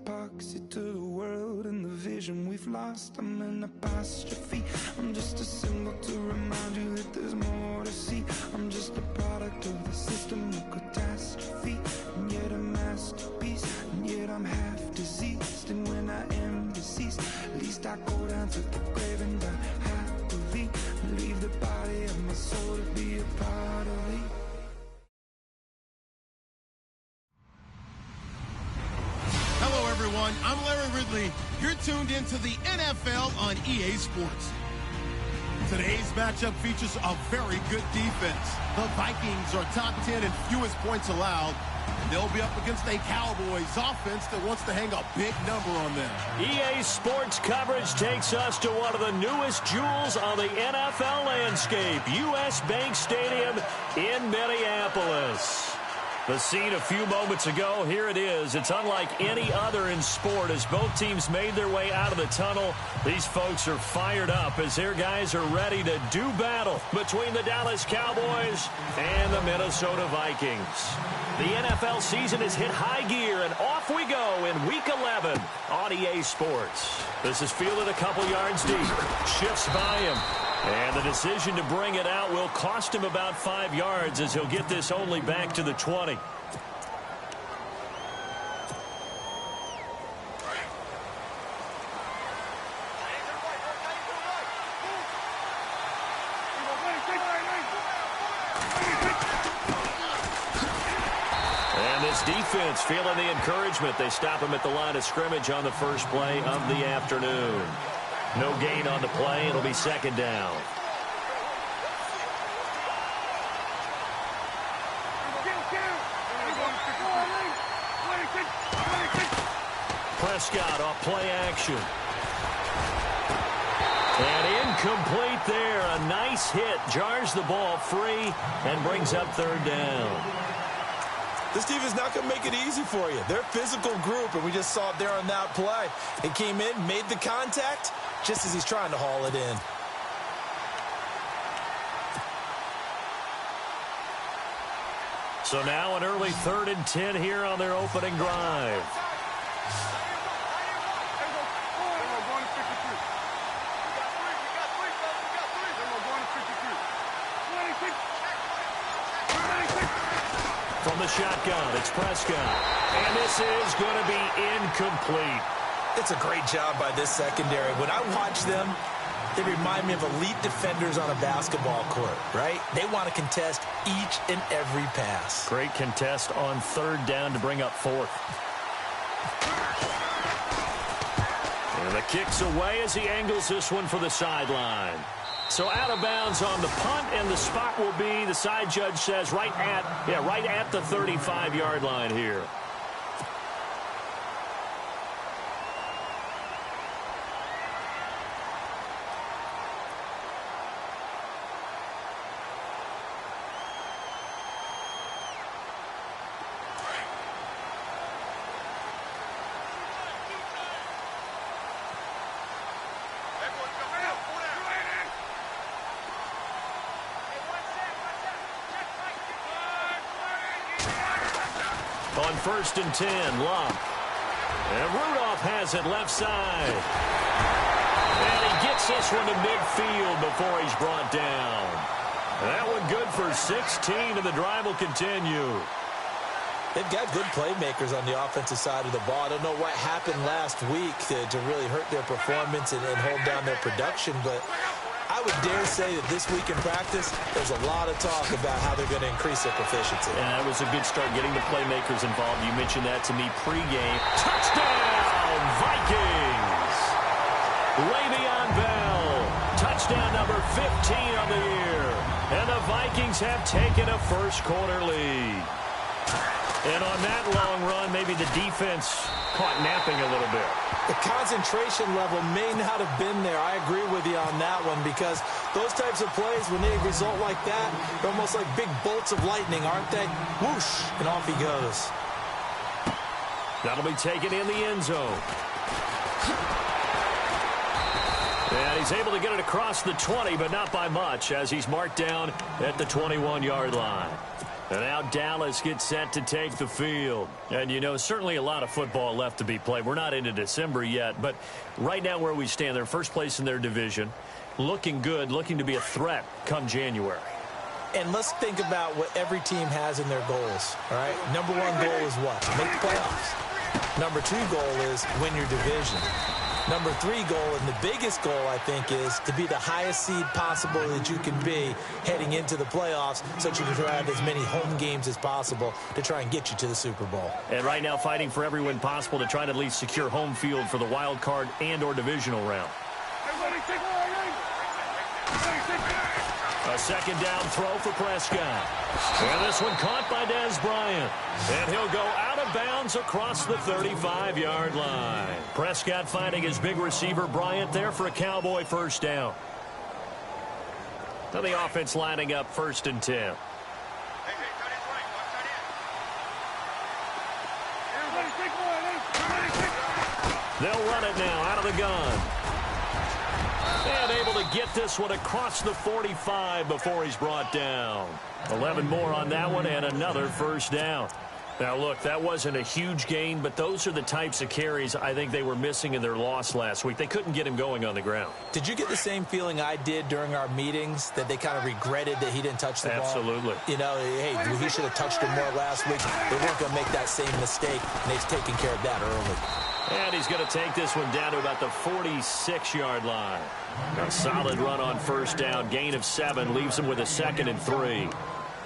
epoxy to the world and the vision we've lost. I'm an apostrophe, I'm just a symbol to remind you that there's more to see. I'm just a product of the system of catastrophe, and yet a masterpiece, and yet I'm half diseased. And when I am deceased, at least I go down to the grave and die happily, and leave the body of my soul to be a part of it. Hello, everyone. I'm Larry Ridley. You're tuned into the NFL on EA Sports. Today's matchup features a very good defense. The Vikings are top 10 in fewest points allowed, and they'll be up against a Cowboys offense that wants to hang a big number on them. EA Sports coverage takes us to one of the newest jewels on the NFL landscape, US Bank Stadium in Minneapolis. The scene a few moments ago, here it is. It's unlike any other in sport as both teams made their way out of the tunnel. These folks are fired up as their guys are ready to do battle between the Dallas Cowboys and the Minnesota Vikings. The NFL season has hit high gear, and off we go in Week 11 on EA Sports. This is fielded a couple yards deep. Shifts by him. And the decision to bring it out will cost him about 5 yards as he'll get this only back to the 20. And this defense feeling the encouragement. They stop him at the line of scrimmage on the first play of the afternoon. No gain on the play. It'll be second down. Prescott off play action. And incomplete there. A nice hit. Jars the ball free and brings up third down. This defense is not going to make it easy for you. They're a physical group, and we just saw it there on that play. It came in, made the contact, just as he's trying to haul it in. So now an early 3rd and 10 here on their opening drive. From the shotgun, it's Prescott. And this is going to be incomplete. It's a great job by this secondary. When I watch them, they remind me of elite defenders on a basketball court, right? They want to contest each and every pass. Great contest on 3rd down to bring up 4th. And the kick's away as he angles this one for the sideline. So out of bounds on the punt, and the spot will be, the side judge says, right at the 35-yard line here. On 1st and 10, Love. And Rudolph has it left side. And he gets this one to midfield before he's brought down. That one good for 16, and the drive will continue. They've got good playmakers on the offensive side of the ball. I don't know what happened last week to really hurt their performance and hold down their production, but I would dare say that this week in practice, there's a lot of talk about how they're going to increase their proficiency. And that was a good start getting the playmakers involved. You mentioned that to me pregame. Touchdown, Vikings! Le'Veon Bell, touchdown number 15 on the year. And the Vikings have taken a first-quarter lead. And on that long run, maybe the defense caught napping a little bit. The concentration level may not have been there. I agree with you on that one, because those types of plays, when they result like that, they're almost like big bolts of lightning, aren't they? Whoosh, and off he goes. That'll be taken in the end zone. And he's able to get it across the 20, but not by much, as he's marked down at the 21-yard line. And now Dallas gets set to take the field. And, you know, certainly a lot of football left to be played. We're not into December yet, but right now where we stand, they're first place in their division, looking good, looking to be a threat come January. And let's think about what every team has in their goals, all right? Number one goal is what? Make the playoffs. Number two goal is win your division. Number three goal, and the biggest goal, I think, is to be the highest seed possible that you can be heading into the playoffs so that you can have as many home games as possible to try and get you to the Super Bowl. And right now fighting for every win possible to try to at least secure home field for the wild card and or divisional round. A second down throw for Prescott. And this one caught by Dez Bryant. And he'll go out of bounds across the 35-yard line. Prescott finding his big receiver Bryant there for a Cowboy first down. Now the offense lining up 1st and 10. They'll run it now out of the gun. And able to get this one across the 45 before he's brought down. 11 more on that one and another first down. Now, look, that wasn't a huge gain, but those are the types of carries I think they were missing in their loss last week. They couldn't get him going on the ground. Did you get the same feeling I did during our meetings, that they kind of regretted that he didn't touch the ball? Absolutely. You know, hey, he should have touched it more last week. They weren't going to make that same mistake, and they've taken care of that early. And he's going to take this one down to about the 46-yard line. A solid run on first down. Gain of 7 leaves him with a 2nd and 3.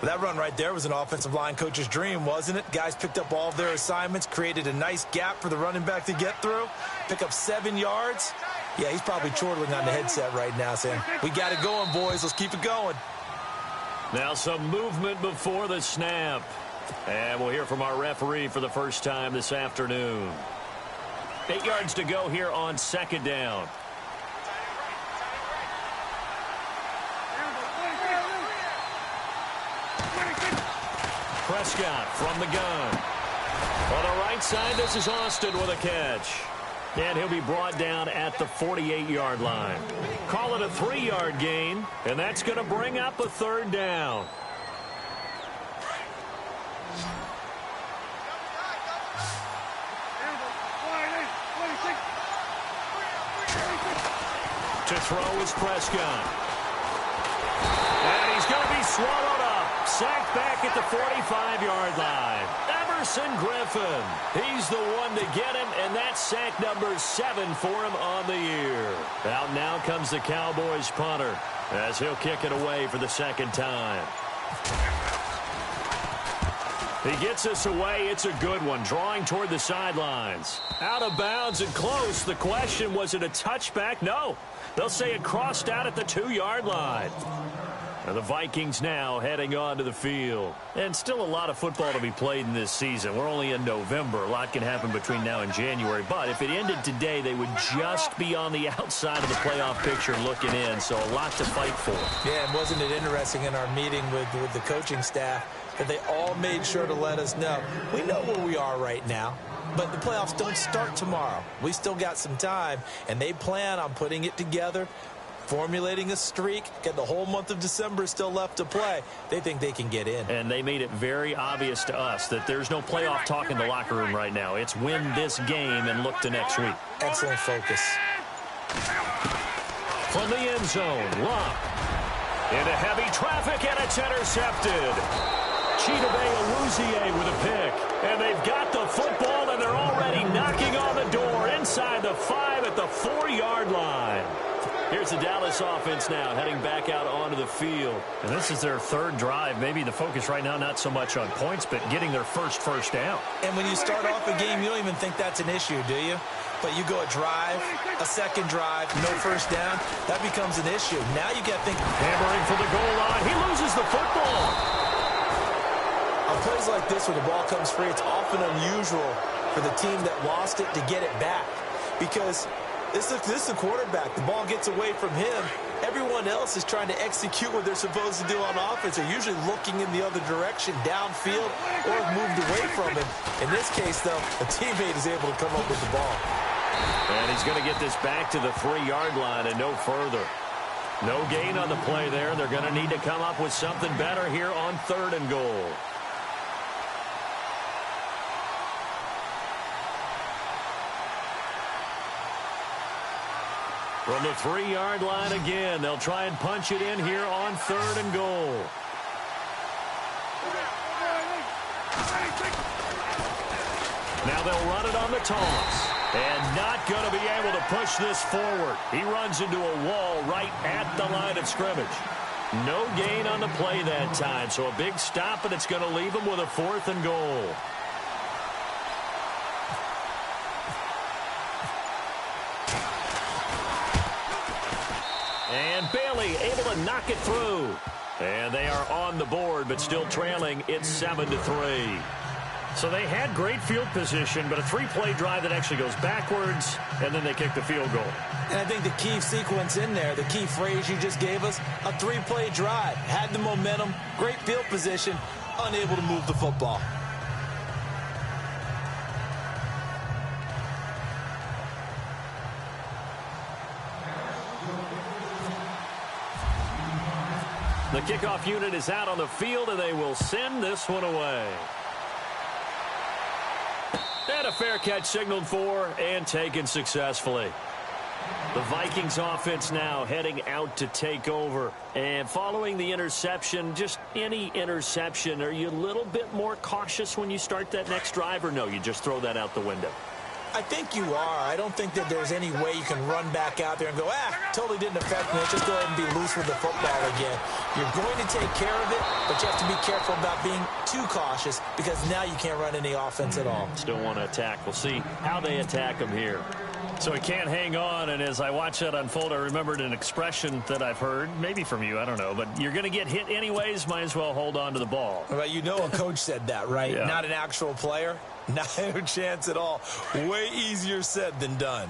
That run right there was an offensive line coach's dream, wasn't it? Guys picked up all of their assignments, created a nice gap for the running back to get through, pick up 7 yards. Yeah, he's probably chortling on the headset right now saying, we got it going, boys. Let's keep it going. Now some movement before the snap. And we'll hear from our referee for the first time this afternoon. 8 yards to go here on 2nd down. Prescott from the gun. On the right side, this is Austin with a catch. And he'll be brought down at the 48-yard line. Call it a 3-yard gain, and that's going to bring up a 3rd down. To throw is Prescott. And he's going to be swallowed up. Sacked back at the 45-yard line. Everson Griffin. He's the one to get him, and that's sack number 7 for him on the year. Out now comes the Cowboys punter as he'll kick it away for the 2nd time. He gets us away. It's a good one. Drawing toward the sidelines. Out of bounds and close. The question, was it a touchback? No. They'll say it crossed out at the 2-yard line. And the Vikings now heading onto the field. And still a lot of football to be played in this season. We're only in November. A lot can happen between now and January. But if it ended today, they would just be on the outside of the playoff picture looking in. So a lot to fight for. Yeah, and wasn't it interesting in our meeting with the coaching staff that they all made sure to let us know, we know where we are right now, but the playoffs don't start tomorrow. We still got some time, and they plan on putting it together, formulating a streak, get the whole month of December still left to play. They think they can get in. And they made it very obvious to us that there's no playoff talk in the locker room right now. It's win this game and look to next week. Excellent focus. From the end zone, Locke. Into heavy traffic, and it's intercepted. Chidobe with a pick. And they've got the football, and they're already knocking on the door inside the 5 at the 4-yard line. Here's the Dallas offense now heading back out onto the field. And this is their 3rd drive. Maybe the focus right now not so much on points, but getting their first down. And when you start off a game, you don't even think that's an issue, do you? But you go a drive, a 2nd drive, no first down, that becomes an issue. Now you got to think. Hammering for the goal line. He loses the football. On plays like this where the ball comes free, it's often unusual for the team that lost it to get it back. Because this is the quarterback. The ball gets away from him. Everyone else is trying to execute what they're supposed to do on offense. They're usually looking in the other direction, downfield, or have moved away from him. In this case, though, a teammate is able to come up with the ball. And he's going to get this back to the 3-yard line and no further. No gain on the play there. They're going to need to come up with something better here on 3rd and goal. From the 3-yard line again, they'll try and punch it in here on 3rd and goal. Now they'll run it on the toss. And not going to be able to push this forward. He runs into a wall right at the line of scrimmage. No gain on the play that time, so a big stop, and it's going to leave him with a 4th and goal. And Bailey able to knock it through. And they are on the board, but still trailing. It's 7-3. So they had great field position, but a 3-play drive that actually goes backwards, and then they kick the field goal. And I think the key sequence in there, the key phrase you just gave us, a 3-play drive. Had the momentum, great field position, unable to move the football. The kickoff unit is out on the field, and they will send this one away. And a fair catch signaled for and taken successfully. The Vikings offense now heading out to take over. And following the interception, just any interception, are you a little bit more cautious when you start that next drive, or no, you just throw that out the window? I think you are. I don't think that there's any way you can run back out there and go, totally didn't affect me. Just go ahead and be loose with the football again. You're going to take care of it, but you have to be careful about being too cautious because now you can't run any offense at all. Still want to attack. We'll see how they attack him here. So he can't hang on, and as I watch that unfold, I remembered an expression that I've heard, maybe from you, I don't know, but you're going to get hit anyways, might as well hold on to the ball. Well, you know a coach said that, right? Yeah. Not an actual player. Not a chance at all. Way easier said than done.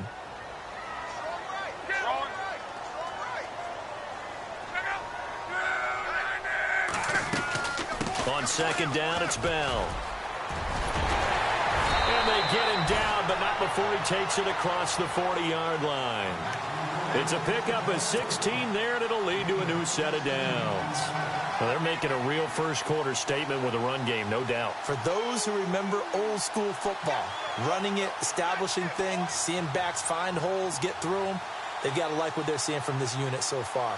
On 2nd down, it's Bell. And they get him down, but not before he takes it across the 40-yard line. It's a pickup of 16 there, and it'll lead to a new set of downs. Well, they're making a real first-quarter statement with a run game, no doubt. For those who remember old-school football, running it, establishing things, seeing backs find holes, get through them, they've got to like what they're seeing from this unit so far.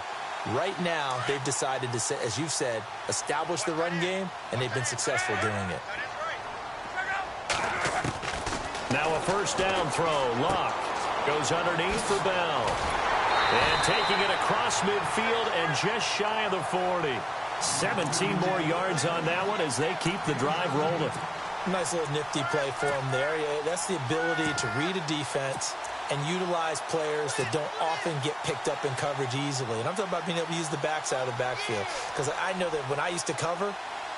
Right now, they've decided to, as you've said, establish the run game, and they've been successful doing it. Now a first down throw. Locke goes underneath for Bell. And taking it across midfield and just shy of the 40. 17 more yards on that one as they keep the drive rolling. Nice little nifty play for them there. Yeah, that's the ability to read a defense and utilize players that don't often get picked up in coverage easily. And I'm talking about being able to use the backs out of the backfield. Because I know that when I used to cover,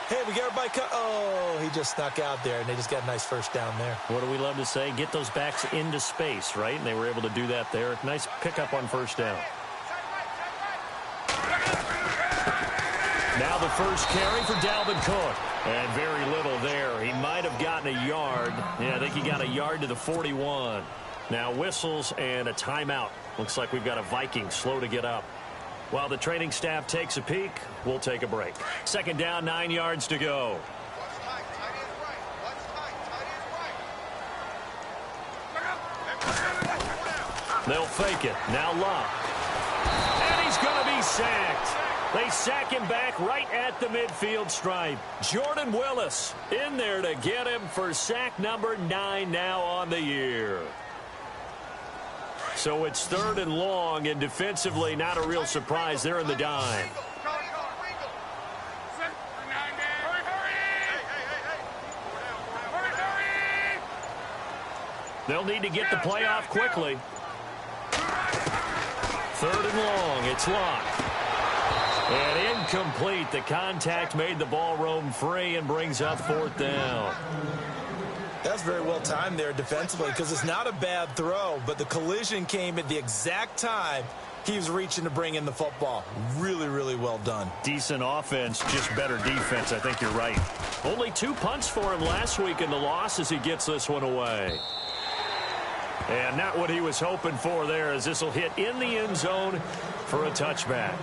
hey, we got everybody cut. Oh, he just snuck out there, and they just got a nice first down there. What do we love to say? Get those backs into space, right? And they were able to do that there. Nice pickup on first down. Now the first carry for Dalvin Cook. And very little there. He might have gotten a yard. Yeah, I think he got a yard to the 41. Now whistles and a timeout. Looks like we've got a Viking slow to get up. While the training staff takes a peek, we'll take a break. 2nd down, 9 yards to go. They'll fake it. Now Locke. And he's going to be sacked. They sack him back right at the midfield stripe. Jordan Willis in there to get him for sack number 9 now on the year. So it's 3rd and long, and defensively not a real surprise. They're in the dime. They'll need to get the play off quickly. 3rd and long. It's Locke. And incomplete. The contact made the ball roam free and brings up 4th down. That's very well timed there defensively because it's not a bad throw, but the collision came at the exact time he was reaching to bring in the football. Really, really well done. Decent offense, just better defense. I think you're right. Only 2 punts for him last week in the loss as he gets this one away. And not what he was hoping for there as this will hit in the end zone for a touchback.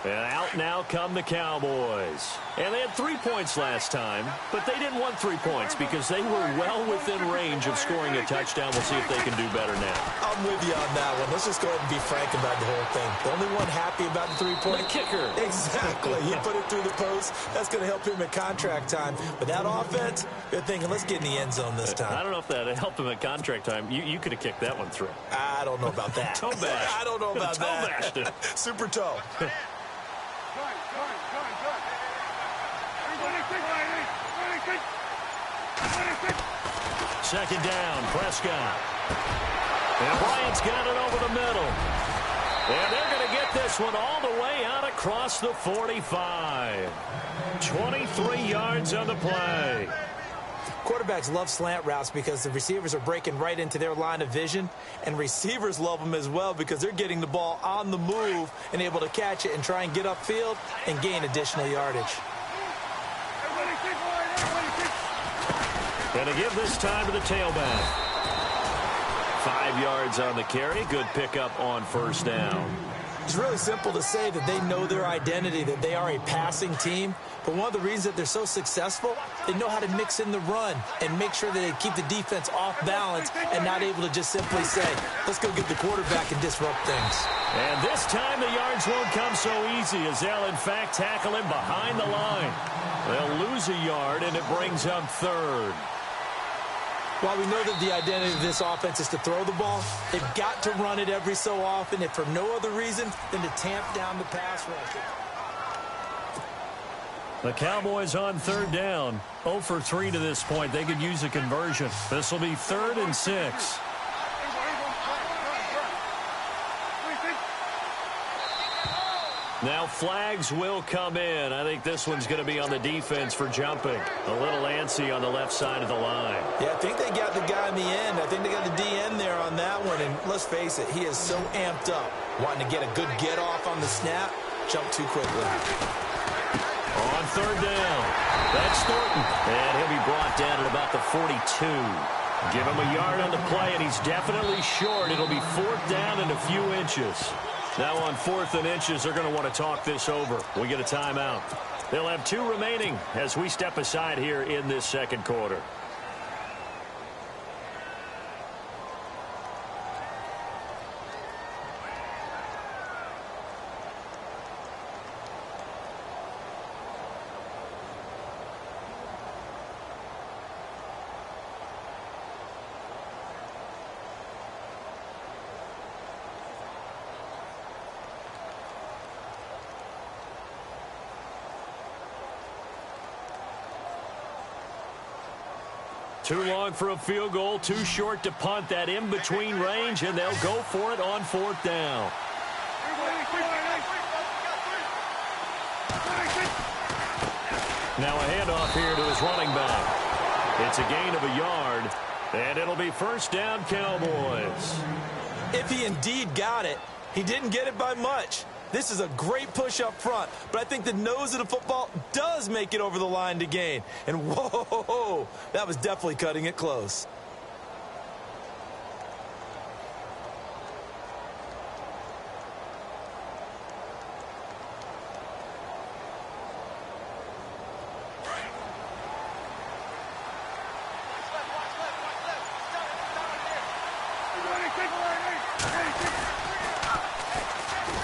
And out now now come the Cowboys. And they had 3 points last time, but they didn't want 3 points because they were well within range of scoring a touchdown. We'll see if they can do better now. I'm with you on that one. Let's just go ahead and be frank about the whole thing. The only one happy about the 3-point. The kicker. Exactly. He put it through the post. That's going to help him at contract time. But that offense, they're thinking, let's get in the end zone this time. I don't know if that helped him at contract time. You could have kicked that one through. I don't know about that. Toe bash. I don't know about toe that. bashed it. Super toe. Second down, Prescott. And Bryant's got it over the middle. And they're going to get this one all the way out across the 45. 23 yards on the play. Quarterbacks love slant routes because the receivers are breaking right into their line of vision, and receivers love them as well because they're getting the ball on the move and able to catch it and try and get upfield and gain additional yardage. Going to give this time to the tailback. 5 yards on the carry. Good pickup on first down. It's really simple to say that they know their identity, that they are a passing team. But one of the reasons that they're so successful, they know how to mix in the run and make sure that they keep the defense off balance and not able to just simply say, let's go get the quarterback and disrupt things. And this time the yards won't come so easy as they'll, in fact, tackle him behind the line. They'll lose a yard, and it brings up third. While we know that the identity of this offense is to throw the ball, they've got to run it every so often, if for no other reason than to tamp down the pass rush. The Cowboys on third down. 0 for 3 to this point. They could use a conversion. This will be 3rd and 6. Now flags will come in. I think this one's going to be on the defense for jumping. A little antsy on the left side of the line. Yeah, I think they got the guy in the end. I think they got the DN there on that one. And let's face it, he is so amped up. Wanting to get a good get off on the snap. Jump too quickly. On third down, that's Thornton. And he'll be brought down at about the 42. Give him a yard on the play, and he's definitely short. It'll be 4th down and a few inches. Now on 4th and inches, they're going to want to talk this over. We get a timeout. They'll have 2 remaining as we step aside here in this second quarter. Too long for a field goal, too short to punt. That in-between range, and they'll go for it on 4th down. Now a handoff here to his running back. It's a gain of a yard, and it'll be 1st down, Cowboys. If he indeed got it, he didn't get it by much. This is a great push up front, but I think the nose of the football does make it over the line to gain. And whoa, that was definitely cutting it close.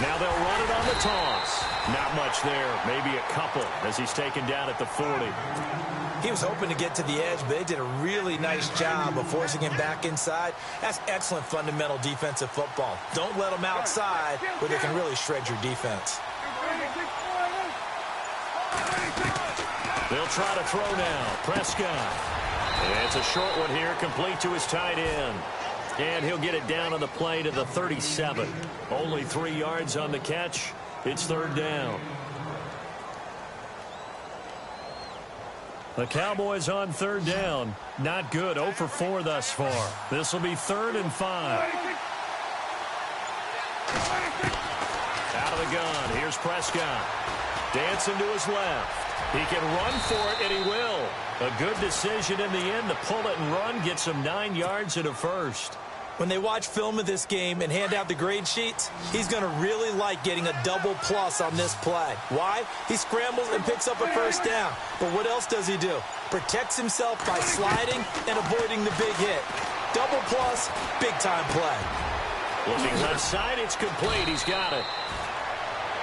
Now they'll run it on the toss. Not much there. Maybe a couple as he's taken down at the 40. He was hoping to get to the edge, but they did a really nice job of forcing him back inside. That's excellent fundamental defensive football. Don't let them outside where they can really shred your defense. They'll try to throw now. Prescott. And it's a short one here, complete to his tight end. And he'll get it down on the play to the 37. Only 3 yards on the catch. It's 3rd down. The Cowboys on 3rd down. Not good. 0 for 4 thus far. This will be 3rd and 5. Out of the gun. Here's Prescott. Dancing to his left. He can run for it, and he will. A good decision in the end to pull it and run. Gets him 9 yards and a first. When they watch film of this game and hand out the grade sheets, he's going to really like getting a double plus on this play. Why? He scrambles and picks up a first down. But what else does he do? Protects himself by sliding and avoiding the big hit. Double plus, big-time play. Looking left side, it's complete. He's got it.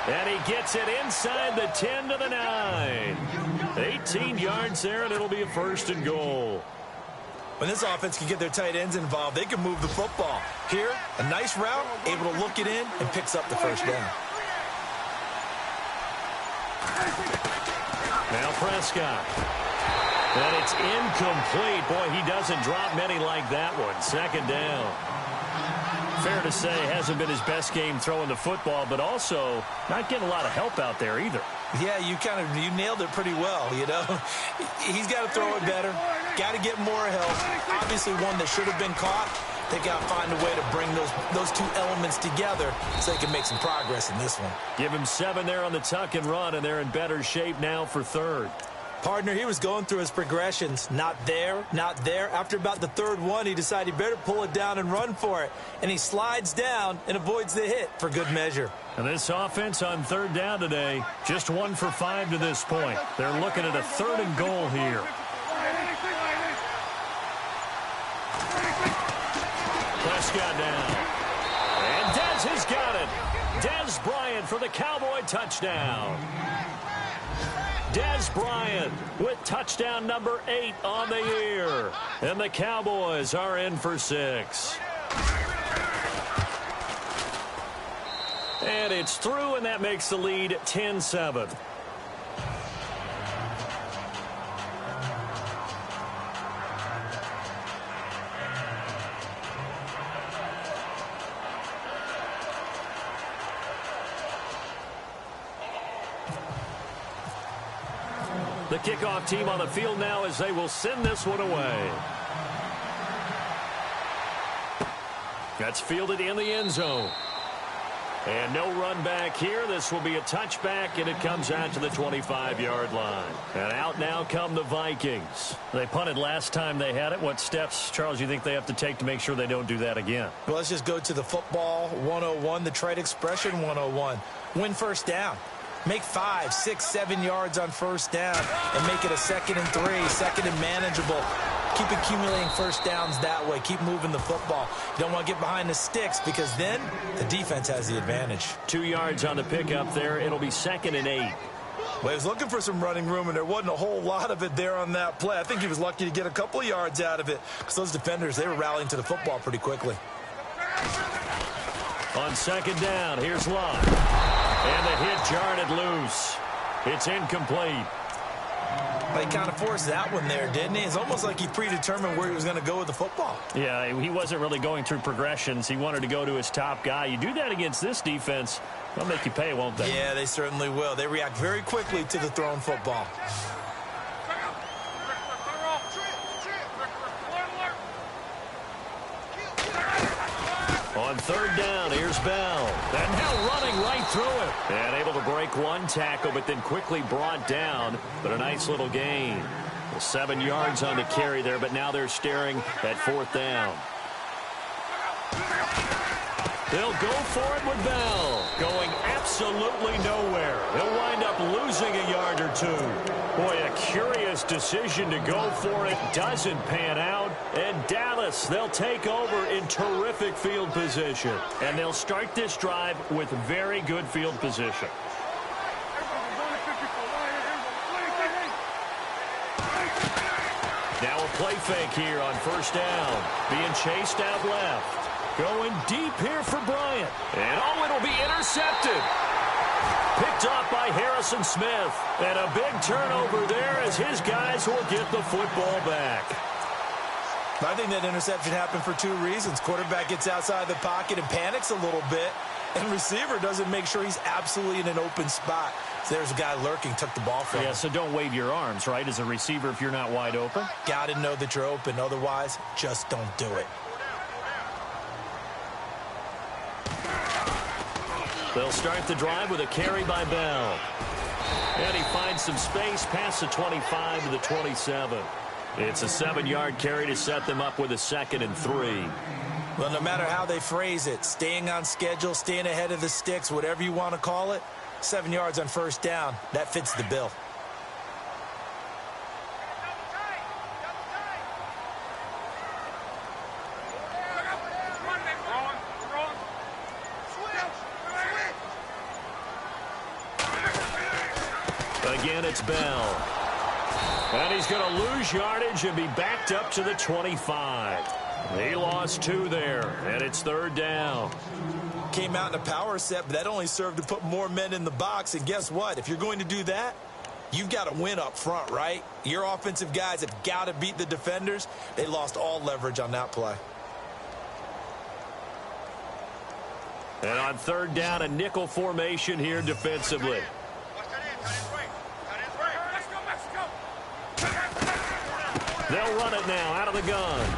And he gets it inside the 10 to the 9. 18 yards there, and it'll be a 1st and goal. When this offense can get their tight ends involved, they can move the football. Here, a nice route, able to look it in, and picks up the first down. Now Prescott. And it's incomplete. Boy, he doesn't drop many like that one. 2nd down. Fair to say, hasn't been his best game throwing the football, but also not getting a lot of help out there either. Yeah, you nailed it pretty well, you know. He's got to throw it better. Got to get more help. Obviously one that should have been caught. They got to find a way to bring those two elements together so they can make some progress in this one. Give him 7 there on the tuck and run, and they're in better shape now for 3rd. Partner, he was going through his progressions. Not there, not there. After about the 3rd one, he decided he better pull it down and run for it. And he slides down and avoids the hit for good measure. And this offense on 3rd down today, just 1 for 5 to this point. They're looking at a 3rd and goal here. Prescott down. And Dez has got it. Dez Bryant for the Cowboy touchdown. Dez Bryant with touchdown number 8 on the year. And the Cowboys are in for 6. And it's through, and that makes the lead 10-7. The kickoff team on the field now as they will send this one away. That's fielded in the end zone. And no run back here. This will be a touchback, and it comes out to the 25-yard line. And out now come the Vikings. They punted last time they had it. What steps, Charles, you think they have to take to make sure they don't do that again? Well, let's just go to the football 101, the trite expression 101. Win first down. Make 5, 6, 7 yards on first down and make it a 2nd and 3, 2nd and manageable. Keep accumulating first downs that way. Keep moving the football. You don't want to get behind the sticks because then the defense has the advantage. 2 yards on the pickup there. It'll be 2nd and 8. Well, he was looking for some running room, and there wasn't a whole lot of it there on that play. I think he was lucky to get a couple of yards out of it because those defenders, they were rallying to the football pretty quickly. On 2nd down, here's Lott. And the hit jarred it loose. It's incomplete. He kind of forced that one there, didn't he? It's almost like he predetermined where he was going to go with the football. Yeah, he wasn't really going through progressions. He wanted to go to his top guy. You do that against this defense, they'll make you pay, won't they? Yeah, they certainly will. They react very quickly to the thrown football. On 3rd down, here's Bell. And now running right through it. And able to break one tackle, but then quickly brought down. But a nice little gain. 7 yards on the carry there, but now they're staring at 4th down. They'll go for it with Bell. Going absolutely nowhere. He'll wind up losing a yard or 2. Boy, a curious decision to go for it. Doesn't pan out. And Dallas, they'll take over in terrific field position. And they'll start this drive with very good field position. Now a play fake here on 1st down. Being chased out left. Going deep here for Bryant. And oh, it'll be intercepted. Picked off by Harrison Smith. And a big turnover there as his guys will get the football back. I think that interception happened for 2 reasons. Quarterback gets outside the pocket and panics a little bit. And receiver doesn't make sure he's absolutely in an open spot. So there's a guy lurking, took the ball from him. Yeah, so don't wave your arms, right, as a receiver if you're not wide open. Got to know that you're open. Otherwise, just don't do it. They'll start the drive with a carry by Bell. And he finds some space past the 25 to the 27. It's a 7-yard carry to set them up with a 2nd and 3. Well, no matter how they phrase it, staying on schedule, staying ahead of the sticks, whatever you want to call it, 7 yards on first down, that fits the bill. Again, it's Bell. And he's going to lose yardage and be backed up to the 25. He lost 2 there, and it's third down. Came out in a power set, but that only served to put more men in the box. And guess what? If you're going to do that, you've got to win up front, right? Your offensive guys have got to beat the defenders. They lost all leverage on that play. And on third down, a nickel formation here defensively. They'll run it now out of the gun.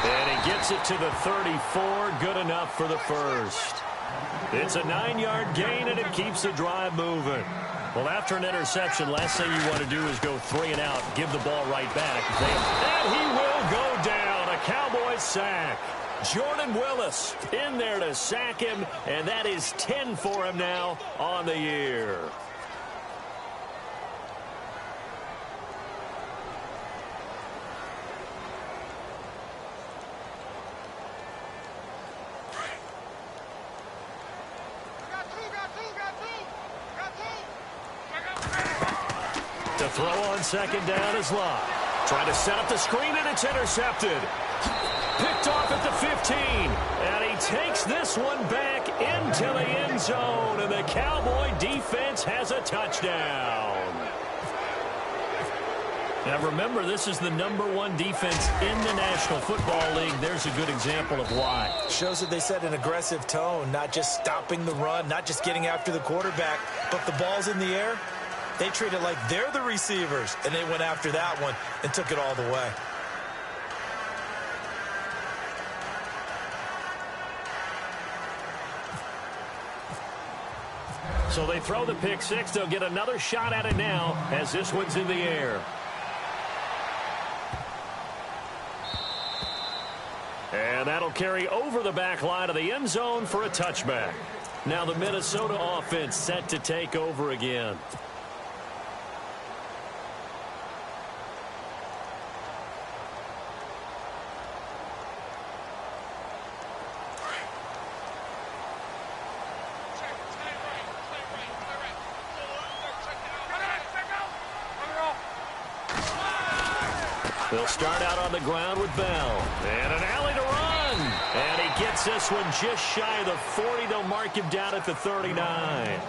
And he gets it to the 34. Good enough for the first. It's a 9-yard gain, and it keeps the drive moving. Well, after an interception, last thing you want to do is go 3 and out, give the ball right back. And he will go down. A Cowboys sack. Jordan Willis in there to sack him, and that is 10 for him now on the year. To throw on second down is Lott. Trying to set up the screen, and it's intercepted. Picked off at the 15. And he takes this one back into the end zone. And the Cowboy defense has a touchdown. Now remember, this is the #1 defense in the National Football League. There's a good example of why. Shows that they set an aggressive tone, not just stopping the run, not just getting after the quarterback, but the ball's in the air. They treat it like they're the receivers, and they went after that one and took it all the way. So they throw the pick six. They'll get another shot at it now as this one's in the air. And that'll carry over the back line of the end zone for a touchback. Now the Minnesota offense set to take over again. They'll start out on the ground with Bell. And an alley to run. And he gets this one just shy of the 40. They'll mark him down at the 39.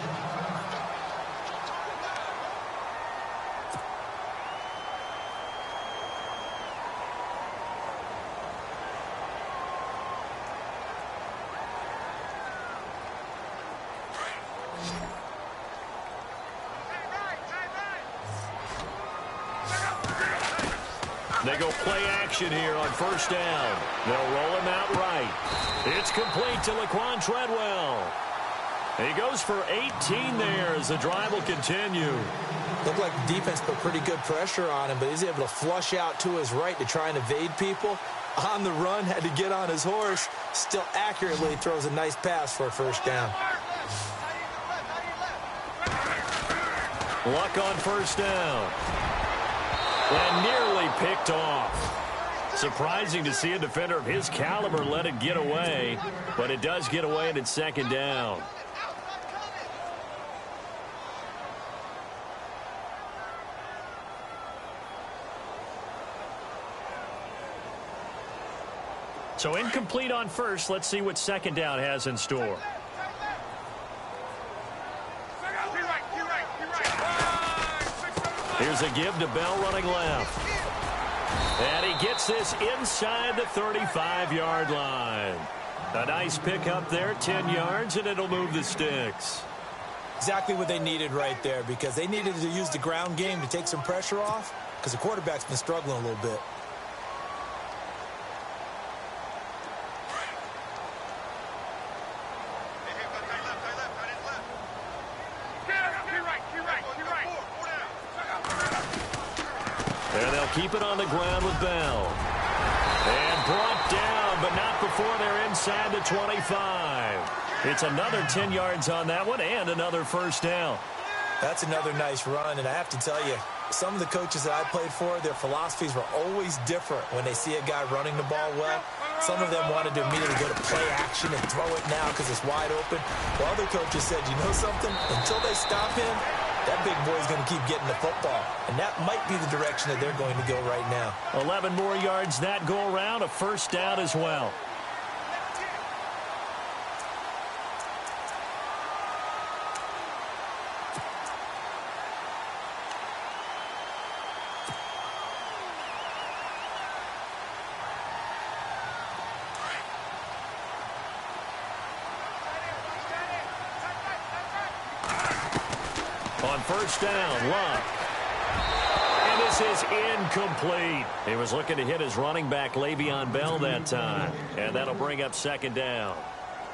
They go play action here on first down. They'll roll him out right. It's complete to Laquan Treadwell. He goes for 18 there as the drive will continue. Looked like the defense put pretty good pressure on him, but he's able to flush out to his right to try and evade people. On the run, had to get on his horse. Still accurately throws a nice pass for a first down. Luck on first down. And nearly picked off. Surprising to see a defender of his caliber let it get away, but it does get away and it's second down. So incomplete on first. Let's see what second down has in store. Here's a give to Bell running left. And he gets this inside the 35-yard line. A nice pickup there, 10 yards, and it'll move the sticks. Exactly what they needed right there, because they needed to use the ground game to take some pressure off, because the quarterback's been struggling a little bit. And they'll keep it on the ground with Bell. And brought down, but not before they're inside the 25. It's another 10 yards on that one and another first down. That's another nice run, and I have to tell you, some of the coaches that I played for, their philosophies were always different when they see a guy running the ball well. Some of them wanted to immediately go to play action and throw it now because it's wide open. While other coaches said, you know something? Until they stop him, that big boy's going to keep getting the football. And that might be the direction that they're going to go right now. 11 more yards that go around, a first down as well. On first down, Luck. And this is incomplete. He was looking to hit his running back, Le'Veon Bell, that time. And that'll bring up second down.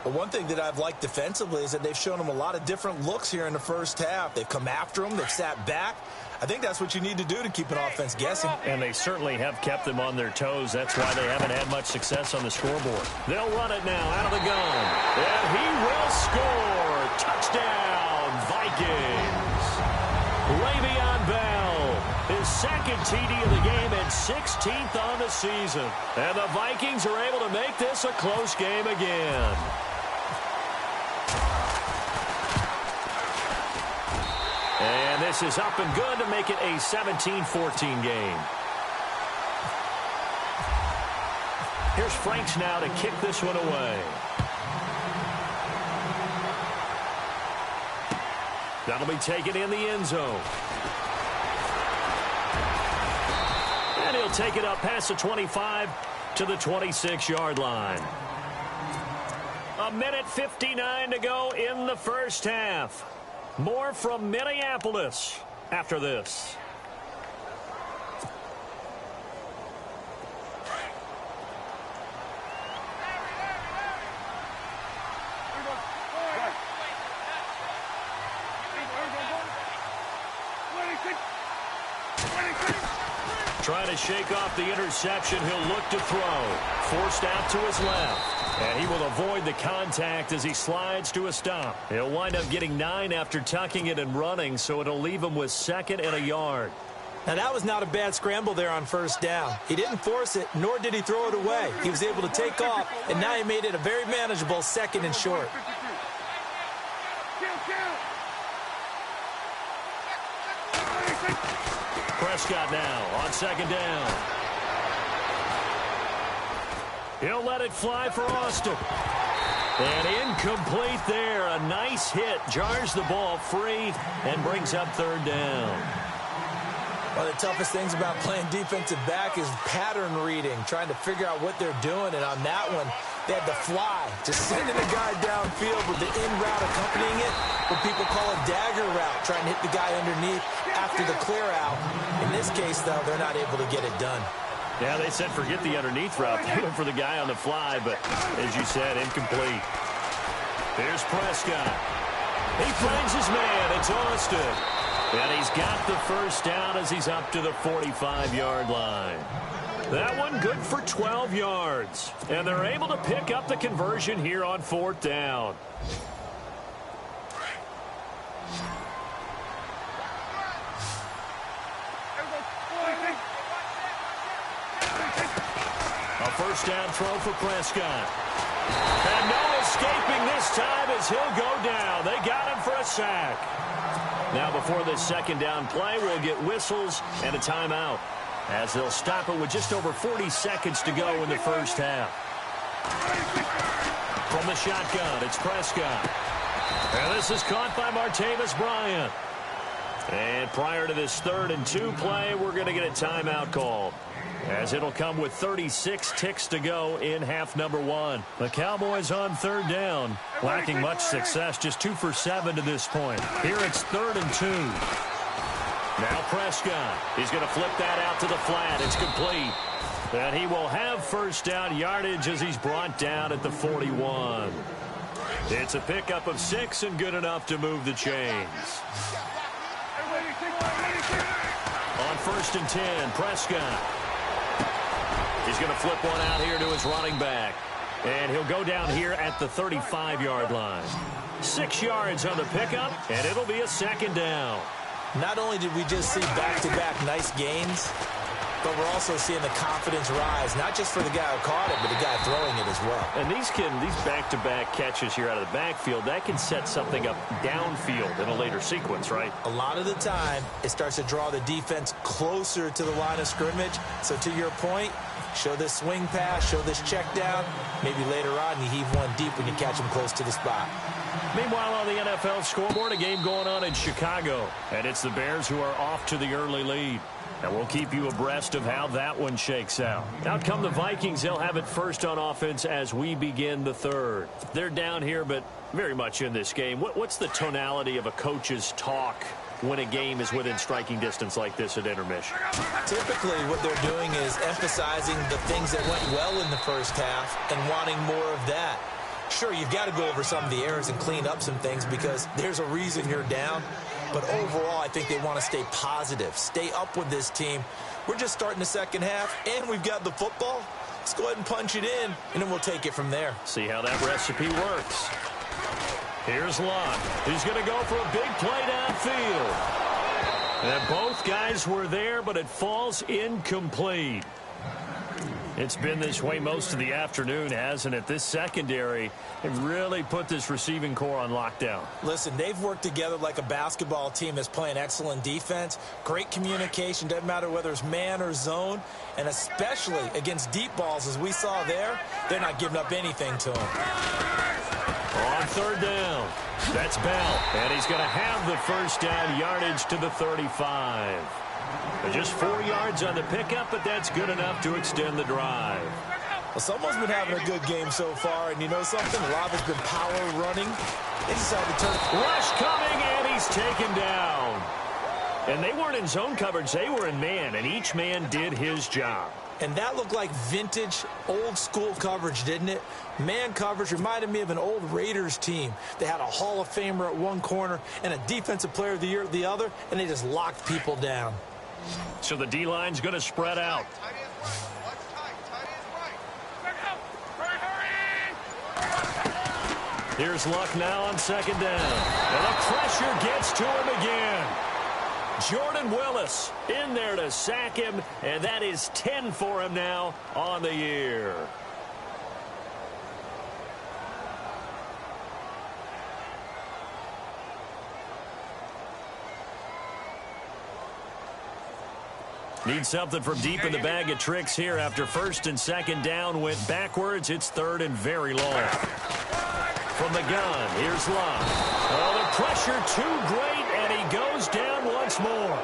But one thing that I've liked defensively is that they've shown him a lot of different looks here in the first half. They've come after him. They've sat back. I think that's what you need to do to keep an offense guessing. And they certainly have kept them on their toes. That's why they haven't had much success on the scoreboard. They'll run it now out of the gun. And he will score. Touchdown, Vikings. Le'Veon Bell, his second TD of the game and 16th on the season. And the Vikings are able to make this a close game again. And this is up and good to make it a 17-14 game. Here's Franks now to kick this one away. That'll be taken in the end zone. And he'll take it up past the 25 to the 26-yard line. 1:59 to go in the first half. More from Minneapolis after this. Trying to shake off the interception. He'll look to throw. Forced out to his left. And he will avoid the contact as he slides to a stop. He'll wind up getting 9 after tucking it and running, so it'll leave him with 2nd and a yard. Now, that was not a bad scramble there on first down. He didn't force it, nor did he throw it away. He was able to take off, and now he made it a very manageable 2nd and short. Prescott now on 2nd down. He'll let it fly for Austin. And incomplete there. A nice hit. Jars the ball free and brings up 3rd down. One of the toughest things about playing defensive back is pattern reading, trying to figure out what they're doing. And on that one, they had to fly, just sending a guy downfield with the in route accompanying it, what people call a dagger route, trying to hit the guy underneath after the clear out. In this case, though, they're not able to get it done. Yeah, they said forget the underneath route. They went for the guy on the fly, but as you said, incomplete. Here's Prescott. He finds his man. It's Austin. And he's got the first down as he's up to the 45-yard line. That one good for 12 yards. And they're able to pick up the conversion here on 4th down. A first down throw for Prescott. And no escaping this time as he'll go down. They got him for a sack. Now before this 2nd down play, we'll get whistles and a timeout, as they'll stop it with just over 40 seconds to go in the first half. From the shotgun, it's Prescott. And this is caught by Martavis Bryant. And prior to this 3rd and 2 play, we're going to get a timeout called, as it'll come with 36 ticks to go in half number 1. The Cowboys on 3rd down, lacking much success, just 2 for 7 to this point. Here it's 3rd and 2. Now Prescott, he's going to flip that out to the flat. It's complete. And he will have first down yardage as he's brought down at the 41. It's a pickup of 6 and good enough to move the chains. On 1st and 10, Prescott. He's going to flip one out here to his running back. And he'll go down here at the 35-yard line. 6 yards on the pickup, and it'll be a second down. Not only did we just see back-to-back nice gains, but we're also seeing the confidence rise, not just for the guy who caught it, but the guy throwing it as well. And these back-to-back catches here out of the backfield, that can set something up downfield in a later sequence, right? A lot of the time, it starts to draw the defense closer to the line of scrimmage. So to your point, show this swing pass, show this check down. Maybe later on, you heave one deep when you catch him close to the spot. Meanwhile, on the NFL scoreboard, a game going on in Chicago. And it's the Bears who are off to the early lead. And we'll keep you abreast of how that one shakes out. Out come the Vikings. They'll have it first on offense as we begin the third. They're down here, but very much in this game. What's the tonality of a coach's talk when a game is within striking distance like this at intermission? Typically, what they're doing is emphasizing the things that went well in the first half and wanting more of that. Sure, you've got to go over some of the errors and clean up some things because there's a reason you're down. But overall, I think they want to stay positive, stay up with this team. We're just starting the second half, and we've got the football. Let's go ahead and punch it in, and then we'll take it from there. See how that recipe works. Here's Locke. He's going to go for a big play downfield. And both guys were there, but it falls incomplete. It's been this way most of the afternoon, hasn't it? This secondary have really put this receiving core on lockdown. Listen, they've worked together like a basketball team that's playing excellent defense. Great communication, doesn't matter whether it's man or zone. And especially against deep balls, as we saw there, they're not giving up anything to them. On third down, that's Bell. And he's going to have the first down, yardage to the 35. Just 4 yards on the pickup, but that's good enough to extend the drive. Well, someone's been having a good game so far, and you know something? A lot has been power running. They decided to turn. Rush coming, and he's taken down. And they weren't in zone coverage. They were in man, and each man did his job. And that looked like vintage, old-school coverage, didn't it? Man coverage reminded me of an old Raiders team. They had a Hall of Famer at one corner and a Defensive Player of the Year at the other, and they just locked people down. So the D-line's going to spread out. Here's Luck now on second down. And the pressure gets to him again. Jordan Willis in there to sack him, and that is 10 for him now on the year. Need something from deep in the bag of tricks here after first and second down went backwards. It's third and very long. From the gun, here's Locke. Oh, the pressure too great, and he goes down once more.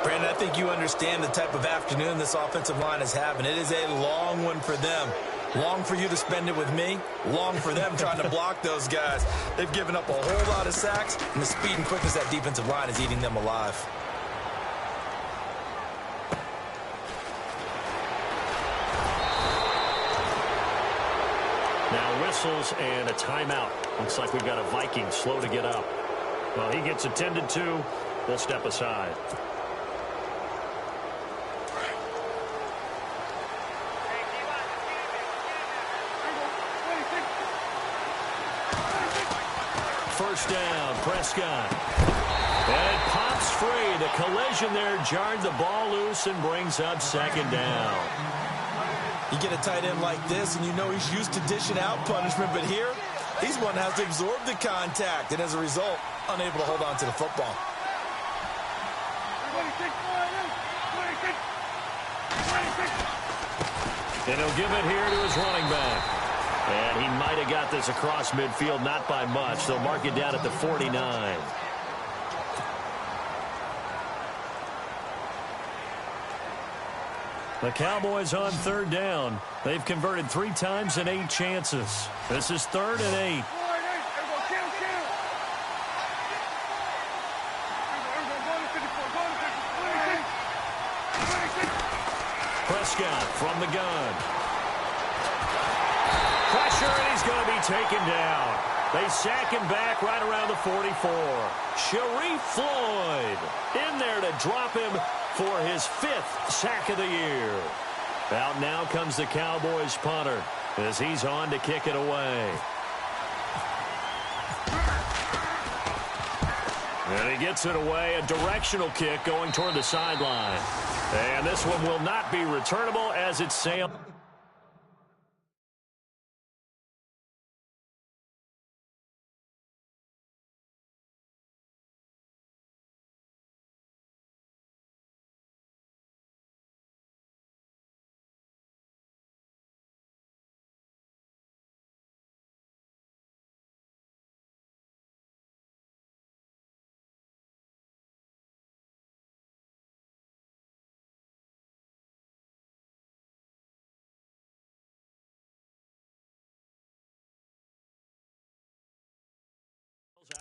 Brandon, I think you understand the type of afternoon this offensive line is having. It is a long one for them. Long for you to spend it with me. Long for them trying to block those guys. They've given up a whole lot of sacks, and the speed and quickness of that defensive line is eating them alive. Now whistles and a timeout. Looks like we've got a Viking slow to get up. Well, he gets attended to. We'll step aside. First down, Prescott. And it pops free. The collision there jarred the ball loose and brings up second down. You get a tight end like this, and you know he's used to dishing out punishment, but here, he's one that has to absorb the contact, and as a result, unable to hold on to the football. And he'll give it here to his running back. And he might have got this across midfield, not by much. They'll mark it down at the 49. The Cowboys on third down. They've converted 3 times in 8 chances. This is 3rd and 8. Prescott from the gun. Pressure, and he's going to be taken down. They sack him back right around the 44. Sharif Floyd in there to drop him for his 5th sack of the year. Out now comes the Cowboys punter. as he's on to kick it away. And he gets it away, a directional kick going toward the sideline. And this one will not be returnable as it's sailed.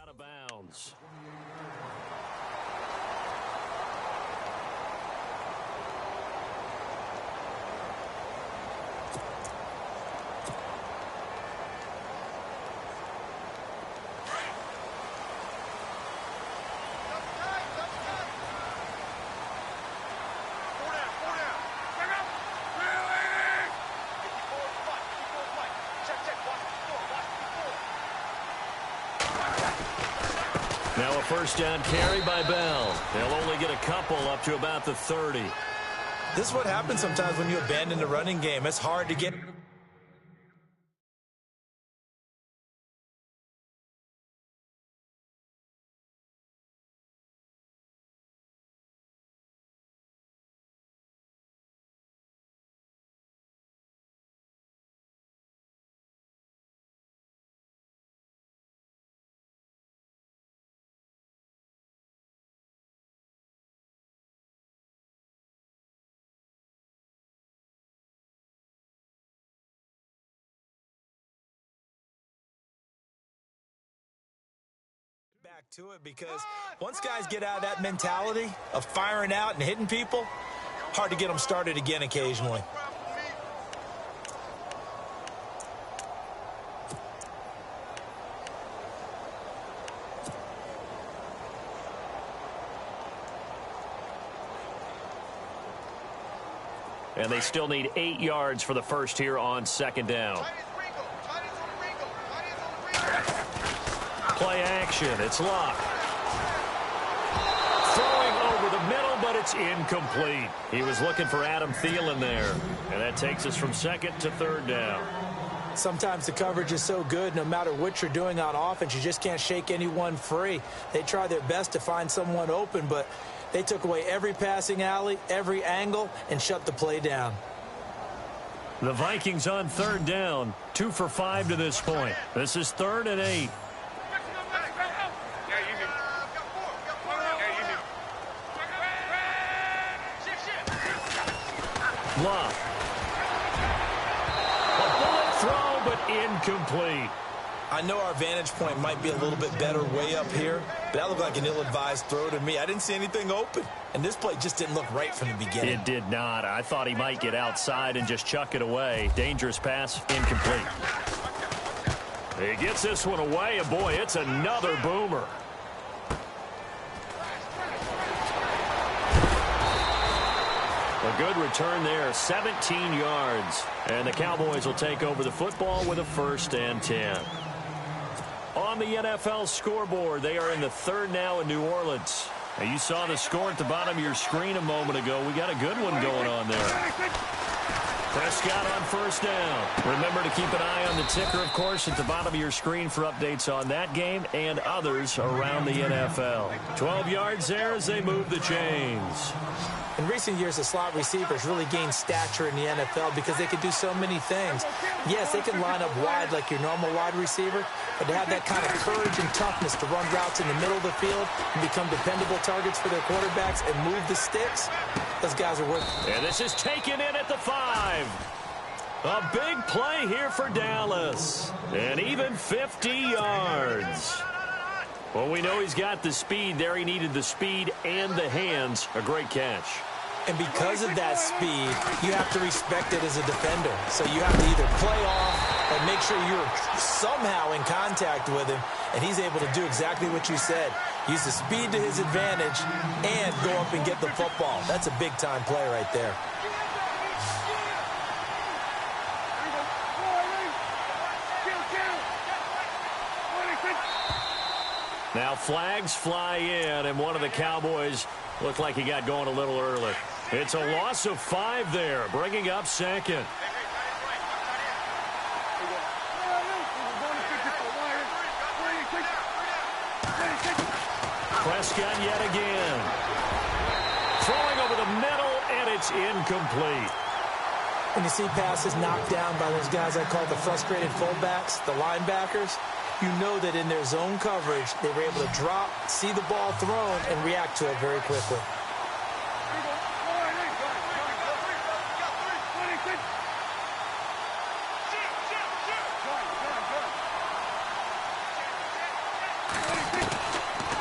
Out of bounds. Now a first down carry by Bell. They'll only get a couple up to about the 30. This is what happens sometimes when you abandon the running game. It's hard to get. Back to it, because once guys get out of that mentality of firing out and hitting people, hard to get them started again occasionally. And they still need 8 yards for the first here on second down. Play action. It's Locke. Throwing over the middle, but it's incomplete. He was looking for Adam Thielen there. And that takes us from second to third down. Sometimes the coverage is so good, no matter what you're doing on offense, you just can't shake anyone free. They try their best to find someone open, but they took away every passing alley, every angle, and shut the play down. The Vikings on third down, 2 for 5 to this point. This is 3rd and 8. Locke. A bullet throw, but incomplete. I know our vantage point might be a little bit better way up here, but that looked like an ill-advised throw to me. I didn't see anything open, and this play just didn't look right from the beginning. It did not. I thought he might get outside and just chuck it away. Dangerous pass, incomplete. He gets this one away, and boy, it's another boomer. A good return there, 17 yards. And the Cowboys will take over the football with a 1st and 10. On the NFL scoreboard, they are in the 3rd now in New Orleans. Now, you saw the score at the bottom of your screen a moment ago. We got a good one going on there. Prescott on 1st down. Remember to keep an eye on the ticker, of course, at the bottom of your screen for updates on that game and others around the NFL. 12 yards there as they move the chains. In recent years, the slot receivers really gained stature in the NFL because they can do so many things. Yes, they can line up wide like your normal wide receiver, but to have that kind of courage and toughness to run routes in the middle of the field and become dependable targets for their quarterbacks and move the sticks, those guys are worth it. And this is taken in at the 5. A big play here for Dallas. And even 50 yards. Well, we know he's got the speed there. He needed the speed and the hands. A great catch. And because of that speed, you have to respect it as a defender. So you have to either play off or make sure you're somehow in contact with him, and he's able to do exactly what you said. Use the speed to his advantage and go up and get the football. That's a big-time play right there. Now flags fly in, and one of the Cowboys looked like he got going a little early. It's a loss of 5 there, bringing up second. Prescott yet again. Throwing over the middle, and it's incomplete. When you see passes knocked down by those guys I call the frustrated fullbacks, the linebackers, you know that in their zone coverage, they were able to drop, see the ball thrown, and react to it very quickly.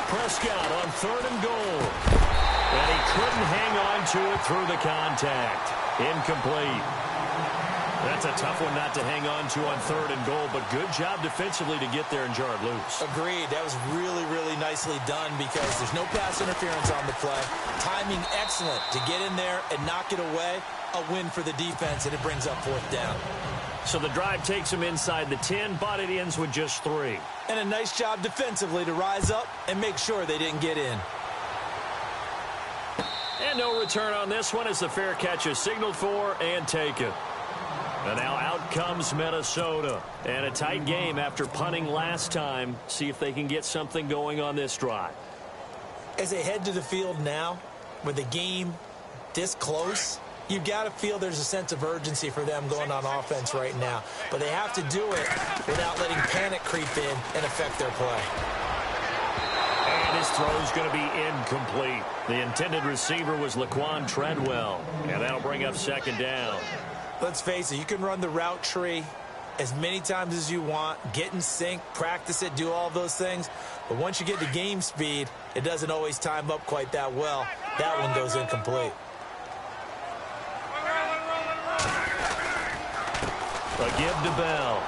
Prescott on 3rd and goal. And he couldn't hang on to it through the contact. Incomplete. That's a tough one not to hang on to on 3rd and goal, but good job defensively to get there and jar it loose. Agreed. That was really, really nicely done because there's no pass interference on the play. Timing excellent to get in there and knock it away. A win for the defense, and it brings up 4th down. So the drive takes him inside the 10, but it ends with just 3. And a nice job defensively to rise up and make sure they didn't get in. And no return on this one as the fair catch is signaled for and taken. And now out comes Minnesota. And a tight game after punting last time. See if they can get something going on this drive. As they head to the field now, with the game this close, you've got to feel there's a sense of urgency for them going on offense right now. But they have to do it without letting panic creep in and affect their play. And his throw's going to be incomplete. The intended receiver was Laquan Treadwell. And that'll bring up 2nd down. Let's face it, you can run the route tree as many times as you want, get in sync, practice it, do all those things. But once you get to game speed, it doesn't always time up quite that well. That one goes incomplete. A give to Bell.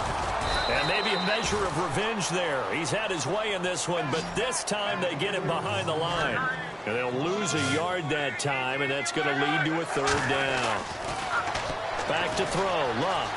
And maybe a measure of revenge there. He's had his way in this one, but this time they get him behind the line. And they'll lose a yard that time, and that's going to lead to a 3rd down. Back to throw. Luck.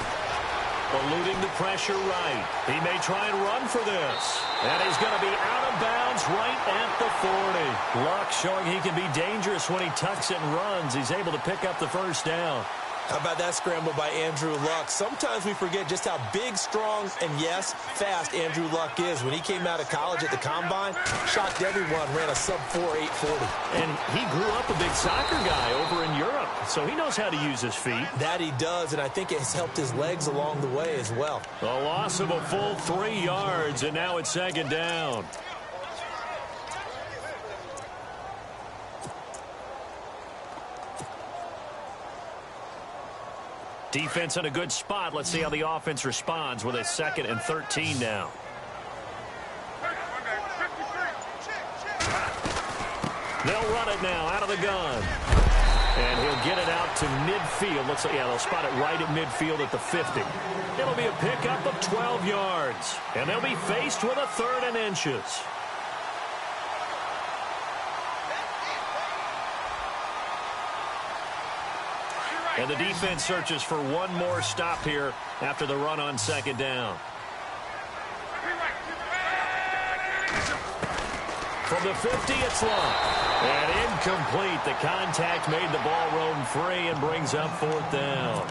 Eluding the pressure right. He may try and run for this. And he's going to be out of bounds right at the 40. Luck showing he can be dangerous when he tucks it and runs. He's able to pick up the 1st down. How about that scramble by Andrew Luck? Sometimes we forget just how big, strong, and, yes, fast Andrew Luck is. When he came out of college at the Combine, shocked everyone, ran a sub-4 840. And he grew up a big soccer guy over in Europe, so he knows how to use his feet. That he does, and I think it has helped his legs along the way as well. A loss of a full 3 yards, and now it's 2nd down. Defense in a good spot. Let's see how the offense responds with a 2nd and 13 now. They'll run it now out of the gun. And he'll get it out to midfield. Looks like, yeah, they'll spot it right at midfield at the 50. It'll be a pickup of 12 yards. And they'll be faced with a 3rd and inches. And the defense searches for one more stop here after the run on 2nd down. From the 50, it's Luck. And incomplete. The contact made the ball roam free and brings up 4th down.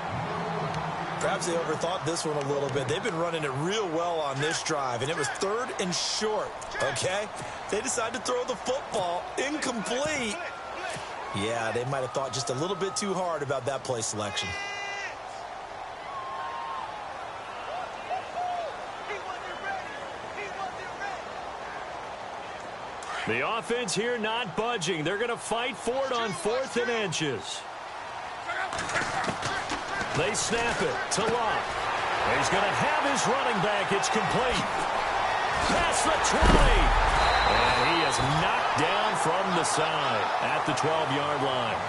Perhaps they overthought this one a little bit. They've been running it real well on this drive, and it was 3rd and short, okay? They decided to throw the football. Incomplete. Yeah, they might have thought just a little bit too hard about that play selection. The offense here not budging. They're going to fight for it on 4th and inches. They snap it to Luck. He's going to have his running back. It's complete. Past the 20. And he is knocked down from the side at the 12-yard line.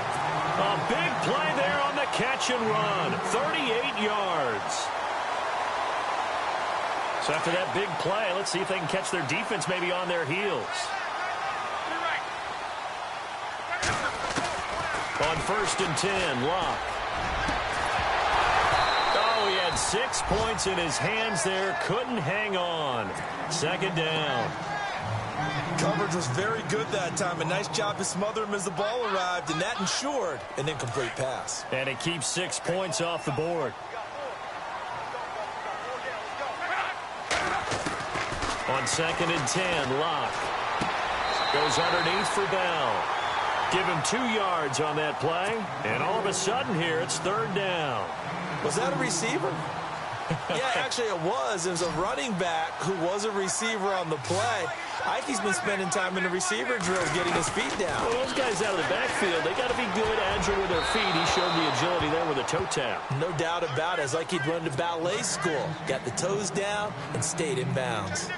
A big play there on the catch and run. 38 yards. So after that big play, let's see if they can catch their defense maybe on their heels. On 1st and 10, Luck. Oh, he had 6 points in his hands there. Couldn't hang on. 2nd down. Coverage was very good that time. A nice job to smother him as the ball arrived, and that ensured an incomplete pass. And it keeps 6 points off the board. On 2nd and 10, Locke goes underneath for Bell. Give him 2 yards on that play, and all of a sudden here it's 3rd down. Was that a receiver? Yeah, actually it was. It was a running back who was a receiver on the play. Ike's been spending time in the receiver drills getting his feet down. Well, those guys out of the backfield, they got to be good, agile with their feet. He showed the agility there with a toe tap. No doubt about it. It's like he'd run to ballet school. Got the toes down and stayed in bounds.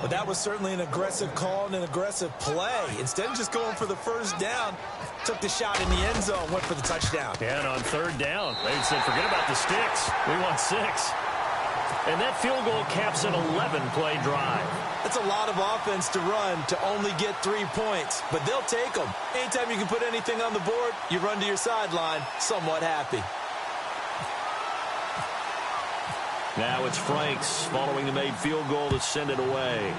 But that was certainly an aggressive call and an aggressive play. Instead of just going for the 1st down, took the shot in the end zone, went for the touchdown. Yeah, and on 3rd down, they said, forget about the sticks. We want 6. And that field goal caps an 11-play drive. That's a lot of offense to run to only get 3 points, but they'll take them. Anytime you can put anything on the board, you run to your sideline somewhat happy. Now it's Franks following the made field goal to send it away.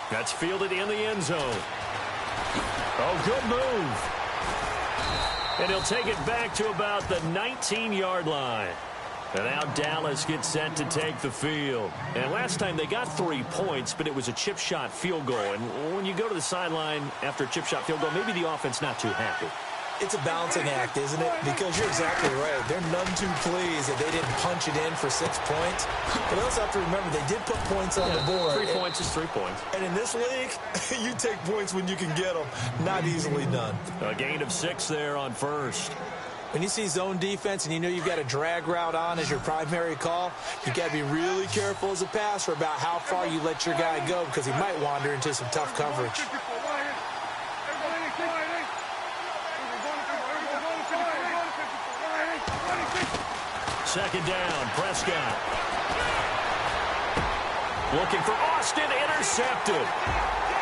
That's fielded in the end zone. Oh, good move. And he'll take it back to about the 19-yard line. And now Dallas gets set to take the field. And last time they got 3 points, but it was a chip shot field goal. And when you go to the sideline after a chip shot field goal, maybe the offense not too happy. It's a balancing act, isn't it? Because you're exactly right. They're none too pleased that they didn't punch it in for 6 points. But they also have to remember they did put points on the board. 3 points is 3 points. And in this league, you take points when you can get them. Not easily done. A gain of 6 there on 1st. When you see zone defense and you know you've got a drag route on as your primary call, you got to be really careful as a passer about how far you let your guy go because he might wander into some tough coverage. Second down, Prescott. Looking for Austin, intercepted.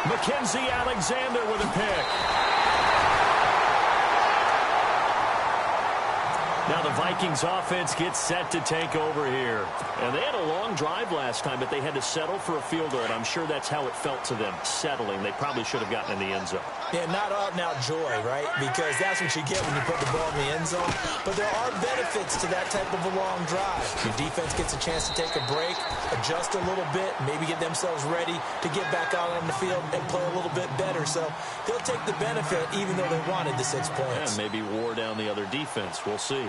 Mackenzie Alexander with a pick. Now the Vikings offense gets set to take over here. And they had a long drive last time, but they had to settle for a field goal, and I'm sure that's how it felt to them, settling. They probably should have gotten in the end zone. Yeah, not out-and-out joy, right? Because that's what you get when you put the ball in the end zone. But there are benefits to that type of a long drive. Your defense gets a chance to take a break, adjust a little bit, maybe get themselves ready to get back out on the field and play a little bit better. So they'll take the benefit even though they wanted the 6 points. And maybe wore down the other defense. We'll see.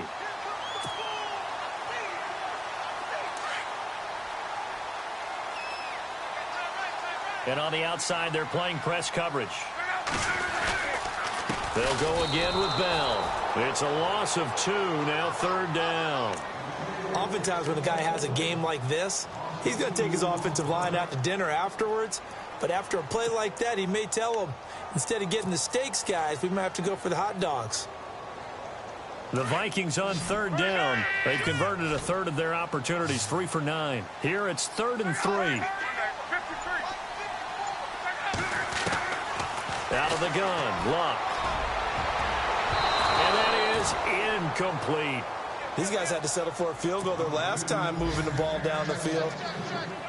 And on the outside, they're playing press coverage. They'll go again with Bell. It's a loss of 2, now 3rd down. Oftentimes when a guy has a game like this, he's going to take his offensive line out to dinner afterwards. But after a play like that, he may tell them, instead of getting the steaks, guys, we might have to go for the hot dogs. The Vikings on 3rd down. They've converted a third of their opportunities, 3 for 9. Here it's 3rd and 3. Out of the gun, Luck. And that is incomplete. These guys had to settle for a field goal their last time moving the ball down the field.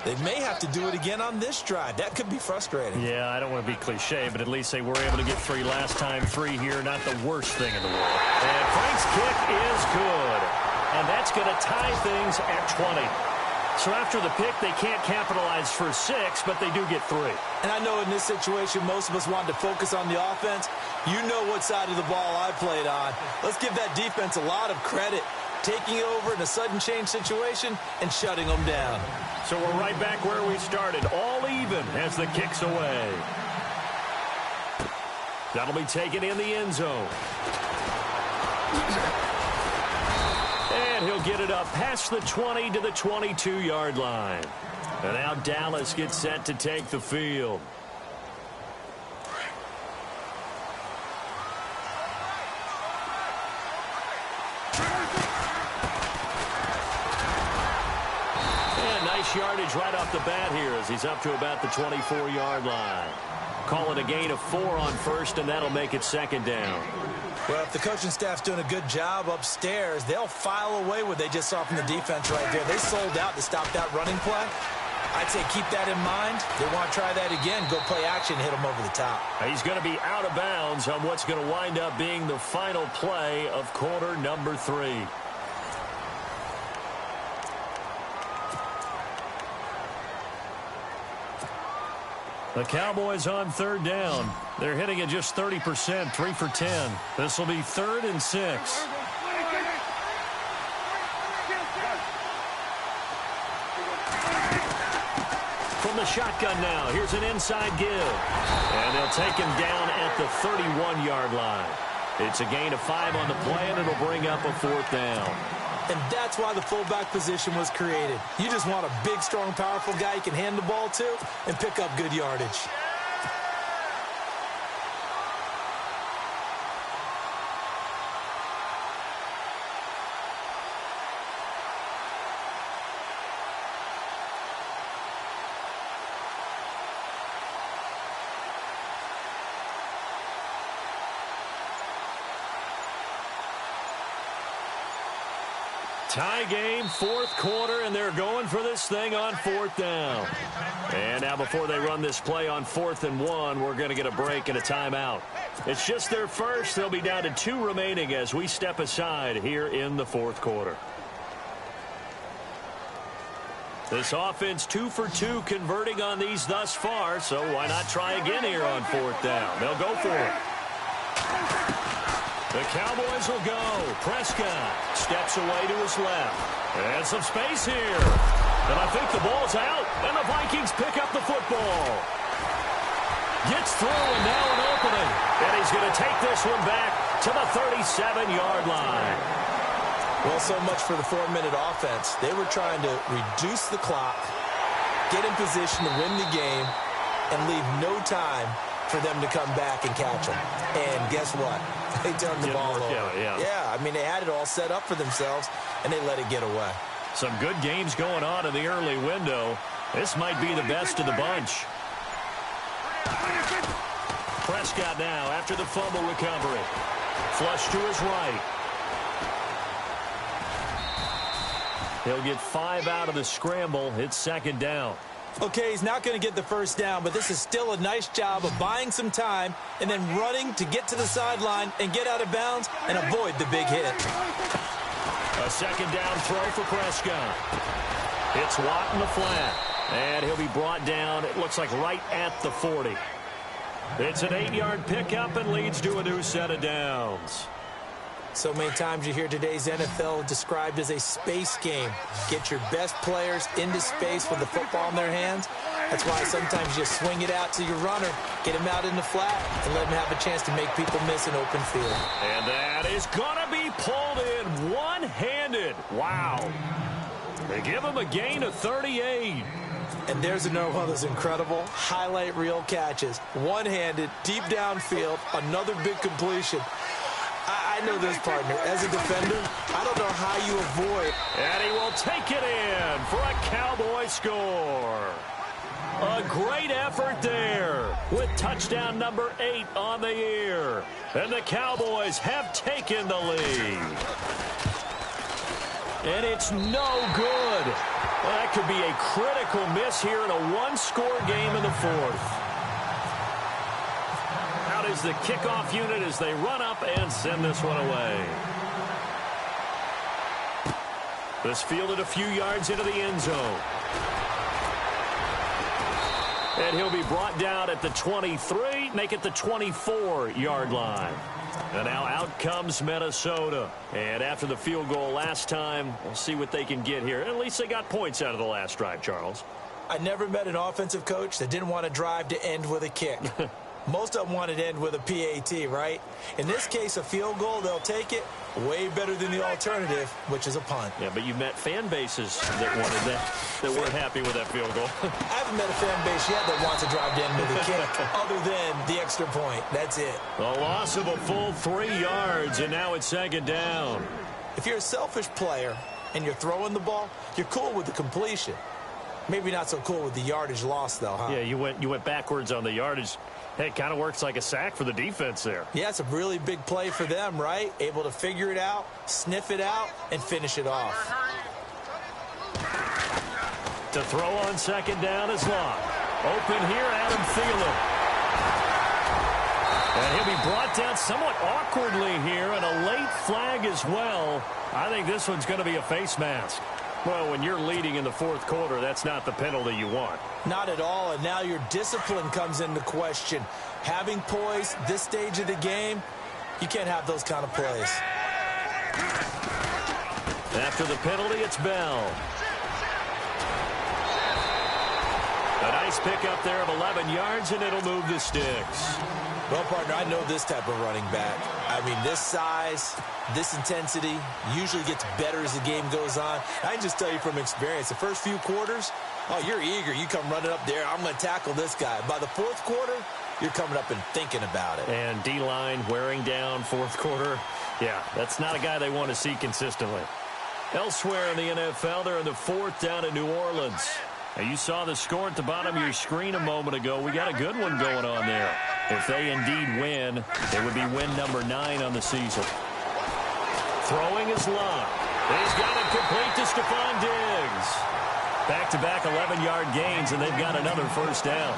They may have to do it again on this drive. That could be frustrating. Yeah, I don't want to be cliche, but at least they were able to get 3 last time. 3 here, not the worst thing in the world. And Frank's kick is good. And that's going to tie things at 20. So after the pick, they can't capitalize for 6, but they do get 3. And I know in this situation, most of us wanted to focus on the offense. You know what side of the ball I played on. Let's give that defense a lot of credit, taking over in a sudden change situation and shutting them down. So we're right back where we started, all even as the kick's away. That'll be taken in the end zone. And he'll get it up past the 20 to the 22-yard line. And now Dallas gets set to take the field. And nice yardage right off the bat here as he's up to about the 24-yard line. Call it a gain of 4 on 1st, and that'll make it 2nd down. Well, if the coaching staff's doing a good job upstairs, they'll file away what they just saw from the defense right there. They sold out to stop that running play. I'd say keep that in mind. They want to try that again. Go play action, hit them over the top. He's going to be out of bounds on what's going to wind up being the final play of quarter number 3. The Cowboys on 3rd down. They're hitting at just 30%, 3 for 10. This will be 3rd and 6. From the shotgun now, here's an inside give. And they'll take him down at the 31-yard line. It's a gain of 5 on the play, and it'll bring up a 4th down. And that's why the fullback position was created. You just want a big, strong, powerful guy you can hand the ball to and pick up good yardage. Tie game, 4th quarter, and they're going for this thing on 4th down. And now before they run this play on 4th and 1, we're going to get a break and a timeout. It's just their first. They'll be down to 2 remaining as we step aside here in the 4th quarter. This offense 2 for 2 converting on these thus far, so why not try again here on 4th down? They'll go for it. The Cowboys will go. Prescott steps away to his left. And some space here. And I think the ball's out. And the Vikings pick up the football. Gets through and now an opening. And he's going to take this one back to the 37-yard line. Well, so much for the 4-minute offense. They were trying to reduce the clock, get in position to win the game, and leave no time for them to come back and catch them. And guess what? They turned the ball over. Yeah, I mean, they had it all set up for themselves, and they let it get away. Some good games going on in the early window. This might be the best of the bunch. Prescott now after the fumble recovery. Flush to his right. He'll get 5 out of the scramble. It's 2nd down. Okay, he's not going to get the first down, but this is still a nice job of buying some time and then running to get to the sideline and get out of bounds and avoid the big hit. A 2nd down throw for Prescott. It's Watt in the flat, and he'll be brought down, it looks like right at the 40. It's an 8-yard pickup and leads to a new set of downs. So many times you hear today's NFL described as a space game. Get your best players into space with the football in their hands. That's why sometimes you swing it out to your runner, get him out in the flat, and let him have a chance to make people miss an open field. And that is going to be pulled in one-handed. Wow. They give him a gain of 38. And there's another one of those incredible highlight reel catches. One-handed, deep downfield, another big completion. I know this, partner. As a defender, I don't know how you avoid. And he will take it in for a Cowboy score. A great effort there with touchdown number 8 on the year. And the Cowboys have taken the lead. And it's no good. Well, that could be a critical miss here in a one-score game in the 4th. Out is the kickoff unit as they run up and send this one away. This fielded a few yards into the end zone. And he'll be brought down at the 23, make it the 24-yard line. And now out comes Minnesota. And after the field goal last time, we'll see what they can get here. At least they got points out of the last drive, Charles. I never met an offensive coach that didn't want to drive to end with a kick. Most of them wanted to end with a PAT, right? In this case, a field goal, they'll take it. Way better than the alternative, which is a punt. Yeah, but you met fan bases that wanted that, that weren't happy with that field goal. I haven't met a fan base yet that wants to drive to end with a kick other than the extra point. That's it. The loss of a full 3 yards, and now it's 2nd down. If you're a selfish player and you're throwing the ball, you're cool with the completion. Maybe not so cool with the yardage loss, though, huh? Yeah, you went backwards on the yardage. Hey, it kind of works like a sack for the defense there. Yeah, it's a really big play for them, right? Able to figure it out, sniff it out, and finish it off. To throw on second down is Locke. Open here, Adam Thielen. And he'll be brought down somewhat awkwardly here, and a late flag as well. I think this one's going to be a face mask. Well, when you're leading in the fourth quarter, that's not the penalty you want. Not at all, and now your discipline comes into question. Having poise this stage of the game, you can't have those kind of plays. After the penalty, it's Bell. A nice pickup there of 11 yards, and it'll move the sticks. Well, partner, I know this type of running back. I mean, this size, this intensity usually gets better as the game goes on. I can just tell you from experience, the first few quarters, oh, you're eager. You come running up there, I'm going to tackle this guy. By the fourth quarter, you're coming up and thinking about it. And D-line wearing down fourth quarter. Yeah, that's not a guy they want to see consistently. Elsewhere in the NFL, they're in the fourth down in New Orleans. Now, you saw the score at the bottom of your screen a moment ago. We got a good one going on there. If they indeed win, it would be win number 9 on the season. Throwing is Locke. He's got it complete to Stephon Diggs. Back-to-back 11-yard gains, and they've got another first down.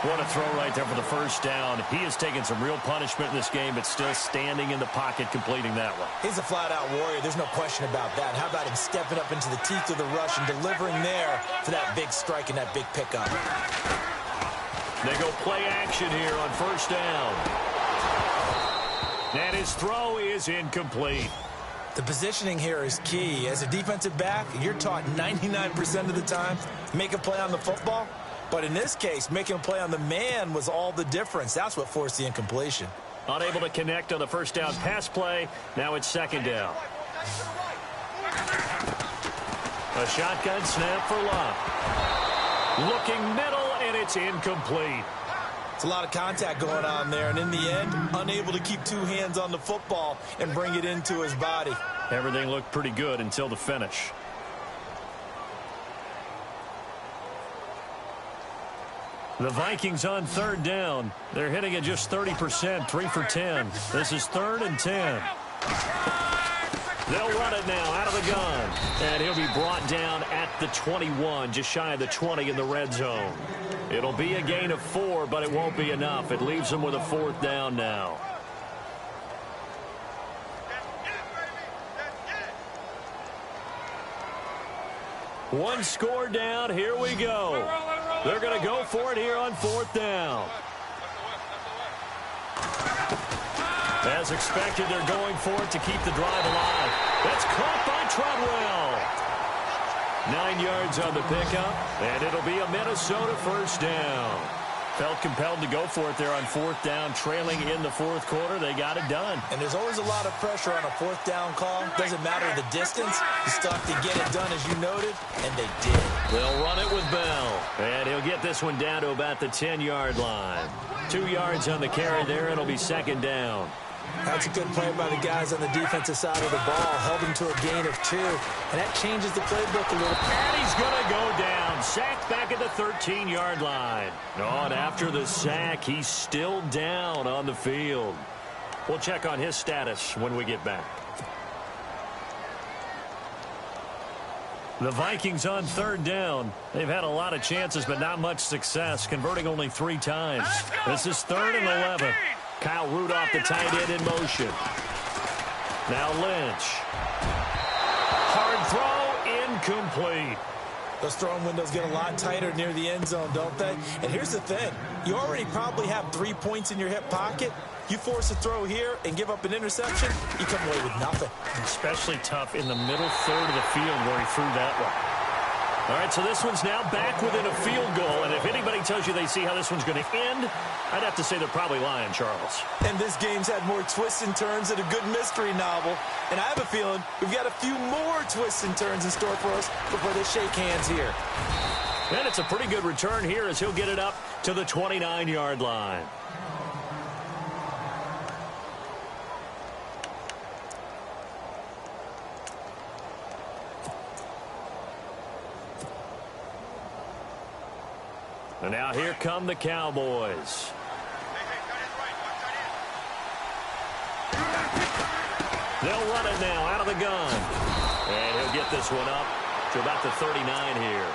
What a throw right there for the first down. He has taken some real punishment in this game, but still standing in the pocket completing that one. He's a flat-out warrior. There's no question about that. How about him stepping up into the teeth of the rush and delivering there for that big strike and that big pickup? They go play action here on first down. And his throw is incomplete. The positioning here is key. As a defensive back, you're taught 99% of the time, make a play on the football. But in this case, making a play on the man was all the difference. That's what forced the incompletion. Unable to connect on the first down pass play. Now it's second down. A shotgun snap for Locke. Looking middle, and it's incomplete. It's a lot of contact going on there, and in the end, unable to keep two hands on the football and bring it into his body. Everything looked pretty good until the finish. The Vikings on third down. They're hitting at just 30%, 3 for 10. This is 3rd and 10. They'll run it now out of the gun. And he'll be brought down at the 21, just shy of the 20 in the red zone. It'll be a gain of 4, but it won't be enough. It leaves them with a fourth down now. One score down. Here we go. They're going to go for it here on fourth down. As expected, they're going for it to keep the drive alive. That's caught by Treadwell. 9 yards on the pickup, and it'll be a Minnesota first down. Felt compelled to go for it there on fourth down, trailing in the fourth quarter. They got it done. And there's always a lot of pressure on a fourth down call. Doesn't matter the distance. You still have to get it done, as you noted, and they did. They'll run it with Bell, and he'll get this one down to about the 10-yard line. 2 yards on the carry there. It'll be second down. That's a good play by the guys on the defensive side of the ball. Held him to a gain of 2, and that changes the playbook a little. And he's going to go down. Sacked back at the 13-yard line. Oh, and after the sack, he's still down on the field. We'll check on his status when we get back. The Vikings on third down. They've had a lot of chances, but not much success, converting only 3 times. This is 3rd and 11. Kyle Rudolph, the tight end, in motion. Now Lynch. Hard throw, incomplete. Those throwing windows get a lot tighter near the end zone, don't they? And here's the thing. You already probably have 3 points in your hip pocket. You force a throw here and give up an interception, you come away with nothing. Especially tough in the middle third of the field where he threw that one. All right, so this one's now back within a field goal, and if anybody tells you they see how this one's going to end, I'd have to say they're probably lying, Charles. And this game's had more twists and turns than a good mystery novel, and I have a feeling we've got a few more twists and turns in store for us before they shake hands here. And it's a pretty good return here as he'll get it up to the 29-yard line. And now here come the Cowboys. They'll run it now out of the gun. And he'll get this one up to about the 39 here.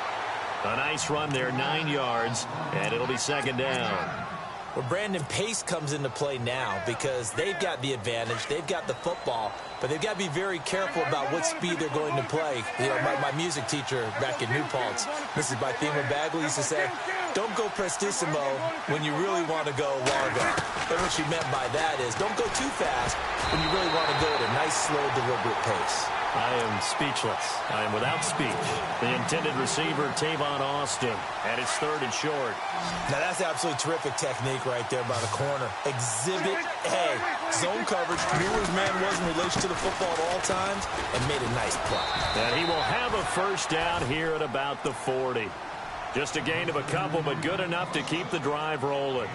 A nice run there, 9 yards, and it'll be second down. Well, Brandon, pace comes into play now because they've got the advantage. They've got the football, but they've got to be very careful about what speed they're going to play. You know, my music teacher back in New Paltz, Mrs. Bythema Bagley, used to say, don't go prestissimo when you really want to go largo. And what she meant by that is don't go too fast when you really want to go at a nice, slow, deliberate pace. I am speechless. I am without speech. The intended receiver, Tavon Austin, and it's 3rd and short. Now, that's absolutely terrific technique right there by the corner. Exhibit A. Zone coverage, knew where his man was in relation to the football at all times, and made a nice play. And he will have a first down here at about the 40. Just a gain of a couple, but good enough to keep the drive rolling.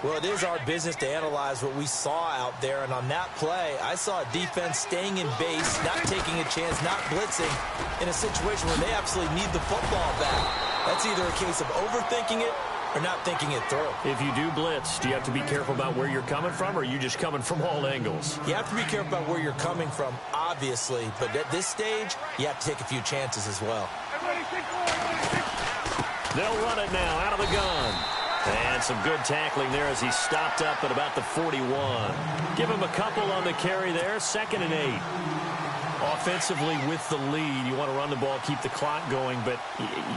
Well, it is our business to analyze what we saw out there, and on that play, I saw a defense staying in base, not taking a chance, not blitzing, in a situation where they absolutely need the football back. That's either a case of overthinking it or not thinking it through. If you do blitz, do you have to be careful about where you're coming from, or are you just coming from all angles? You have to be careful about where you're coming from, obviously, but at this stage, you have to take a few chances as well. They'll run it now out of the gun. And some good tackling there as he stopped up at about the 41. Give him a couple on the carry there, 2nd and 8. Offensively with the lead, you want to run the ball, keep the clock going, but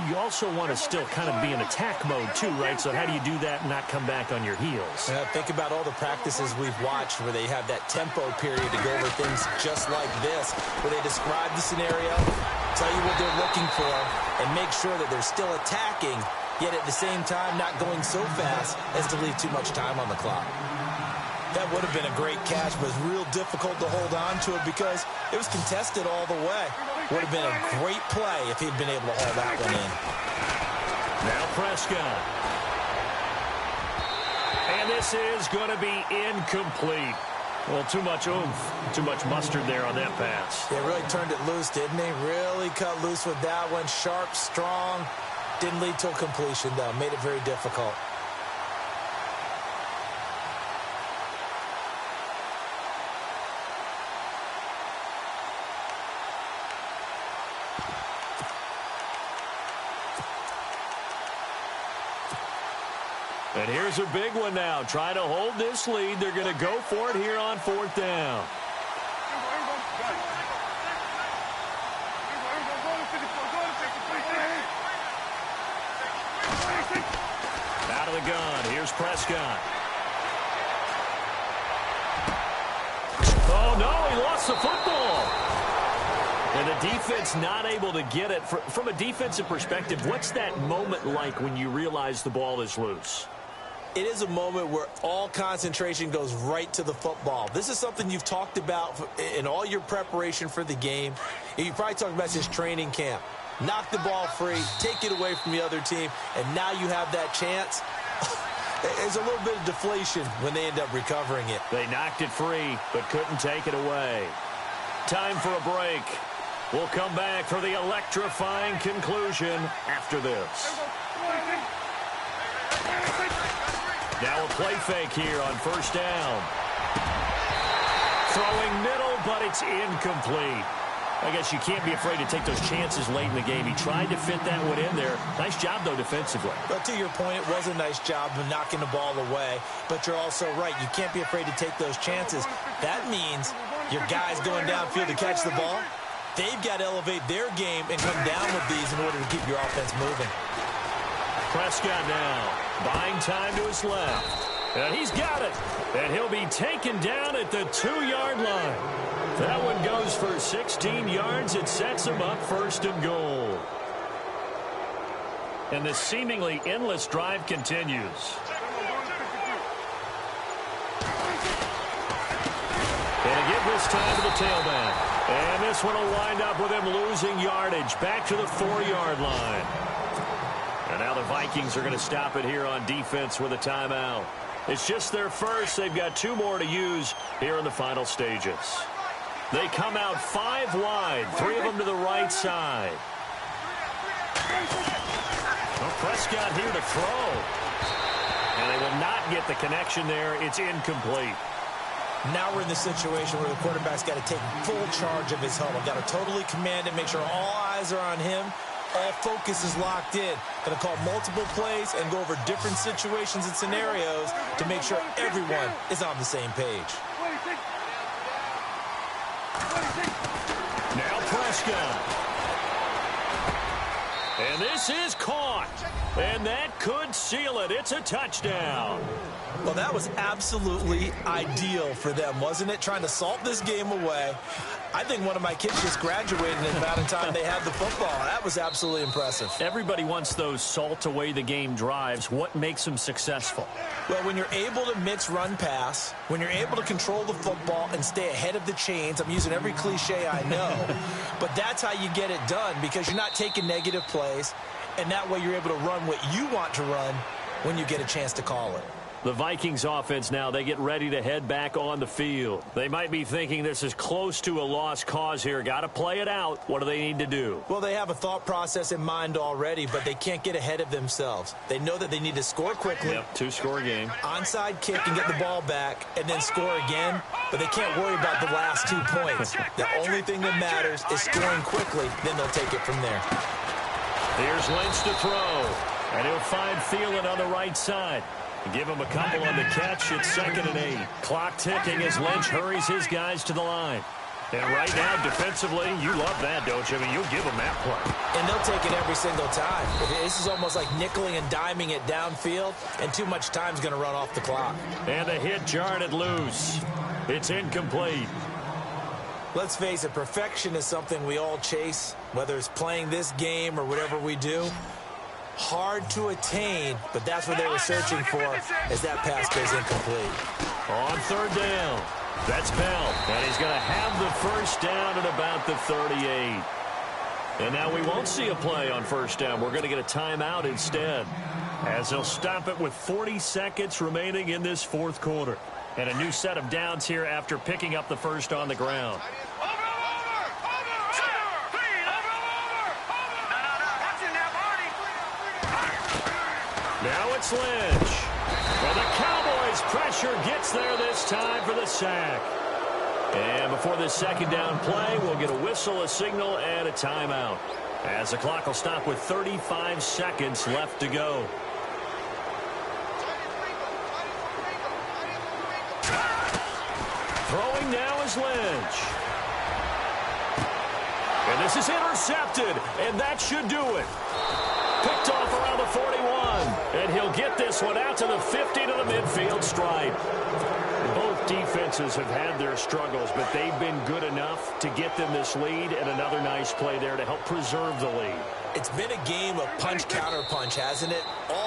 you also want to still kind of be in attack mode too, right? So how do you do that and not come back on your heels? Think about all the practices we've watched where they have that tempo period to go over things just like this, where they describe the scenario, tell you what they're looking for, and make sure that they're still attacking, yet at the same time not going so fast as to leave too much time on the clock. That would have been a great catch, but it was real difficult to hold on to it because it was contested all the way. Would have been a great play if he'd been able to haul that one in. Now Prescott. And this is going to be incomplete. Well, too much oomph, too much mustard there on that pass. They really turned it loose, didn't they? Really cut loose with that one. Sharp, strong. Didn't lead to a completion, though. Made it very difficult. And here's a big one now. Trying to hold this lead. They're going to go for it here on 4th down. Out of the gun. Here's Prescott. Oh, no, he lost the football. And the defense not able to get it. From a defensive perspective, what's that moment like when you realize the ball is loose? It is a moment where all concentration goes right to the football. This is something you've talked about in all your preparation for the game. You probably talked about this training camp. Knock the ball free, take it away from the other team, and now you have that chance. There's a little bit of deflation when they end up recovering it. They knocked it free, but couldn't take it away. Time for a break. We'll come back for the electrifying conclusion after this. Now a play fake here on 1st down. Throwing middle, but it's incomplete. I guess you can't be afraid to take those chances late in the game. He tried to fit that one in there. Nice job, though, defensively. But to your point, it was a nice job of knocking the ball away. But you're also right. You can't be afraid to take those chances. That means your guys going downfield to catch the ball, they've got to elevate their game and come down with these in order to keep your offense moving. Prescott now buying time to his left. And he's got it. And he'll be taken down at the 2-yard line. That one goes for 16 yards. It sets him up 1st and goal. And the seemingly endless drive continues. And again this time to the tailback. And this one will wind up with him losing yardage back to the 4-yard line. And now the Vikings are going to stop it here on defense with a timeout. It's just their first. They've got 2 more to use here in the final stages. They come out 5 wide, 3 of them to the right side. Well, Prescott here to throw. And they will not get the connection there. It's incomplete. Now we're in the situation where the quarterback's got to take full charge of his huddle. Got to totally command it, make sure all eyes are on him. all focus is locked in. Going to call multiple plays and go over different situations and scenarios to make sure everyone is on the same page. Now Prescott. And this is caught. And that could seal it. It's a touchdown. Well, that was absolutely ideal for them, wasn't it? Trying to salt this game away. I think one of my kids just graduated in the amount of time they had the football. That was absolutely impressive. Everybody wants those salt away the game drives. What makes them successful? Well, when you're able to mix run pass, when you're able to control the football and stay ahead of the chains, I'm using every cliche I know, but that's how you get it done because you're not taking negative plays, and that way you're able to run what you want to run when you get a chance to call it. The Vikings offense now, they get ready to head back on the field. They might be thinking this is close to a lost cause here. Got to play it out. What do they need to do? Well, they have a thought process in mind already, but they can't get ahead of themselves. They know that they need to score quickly. Yep, two-score game. Onside kick and get the ball back and then score again, but they can't worry about the last 2 points. The only thing that matters is scoring quickly, then they'll take it from there. Here's Lynch to throw, and he'll find Thielen on the right side. Give him a couple on the catch. It's 2nd and 8. Clock ticking as Lynch hurries his guys to the line. And right now, defensively, you love that, don't you? I mean, you'll give them that play. And they'll take it every single time. This is almost like nickeling and diming it downfield, and too much time's going to run off the clock. And the hit jarred it loose. It's incomplete. Let's face it, perfection is something we all chase, whether it's playing this game or whatever we do. Hard to attain, but that's what they were searching for as that pass goes incomplete. On 3rd down, that's Bell, and he's going to have the first down at about the 38. And now we won't see a play on 1st down. We're going to get a timeout instead, as they'll stop it with 40 seconds remaining in this 4th quarter. And a new set of downs here after picking up the first on the ground. Now it's Lynch. Well, the Cowboys' pressure gets there this time for the sack. And before this 2nd down play, we'll get a whistle, a signal, and a timeout, as the clock will stop with 35 seconds left to go. Throwing now is Lynch. And this is intercepted, and that should do it. Picked off around the 41, and he'll get this one out to the 50 to the midfield stripe. Both defenses have had their struggles, but they've been good enough to get them this lead, and another nice play there to help preserve the lead. It's been a game of punch-counter-punch, hasn't it? All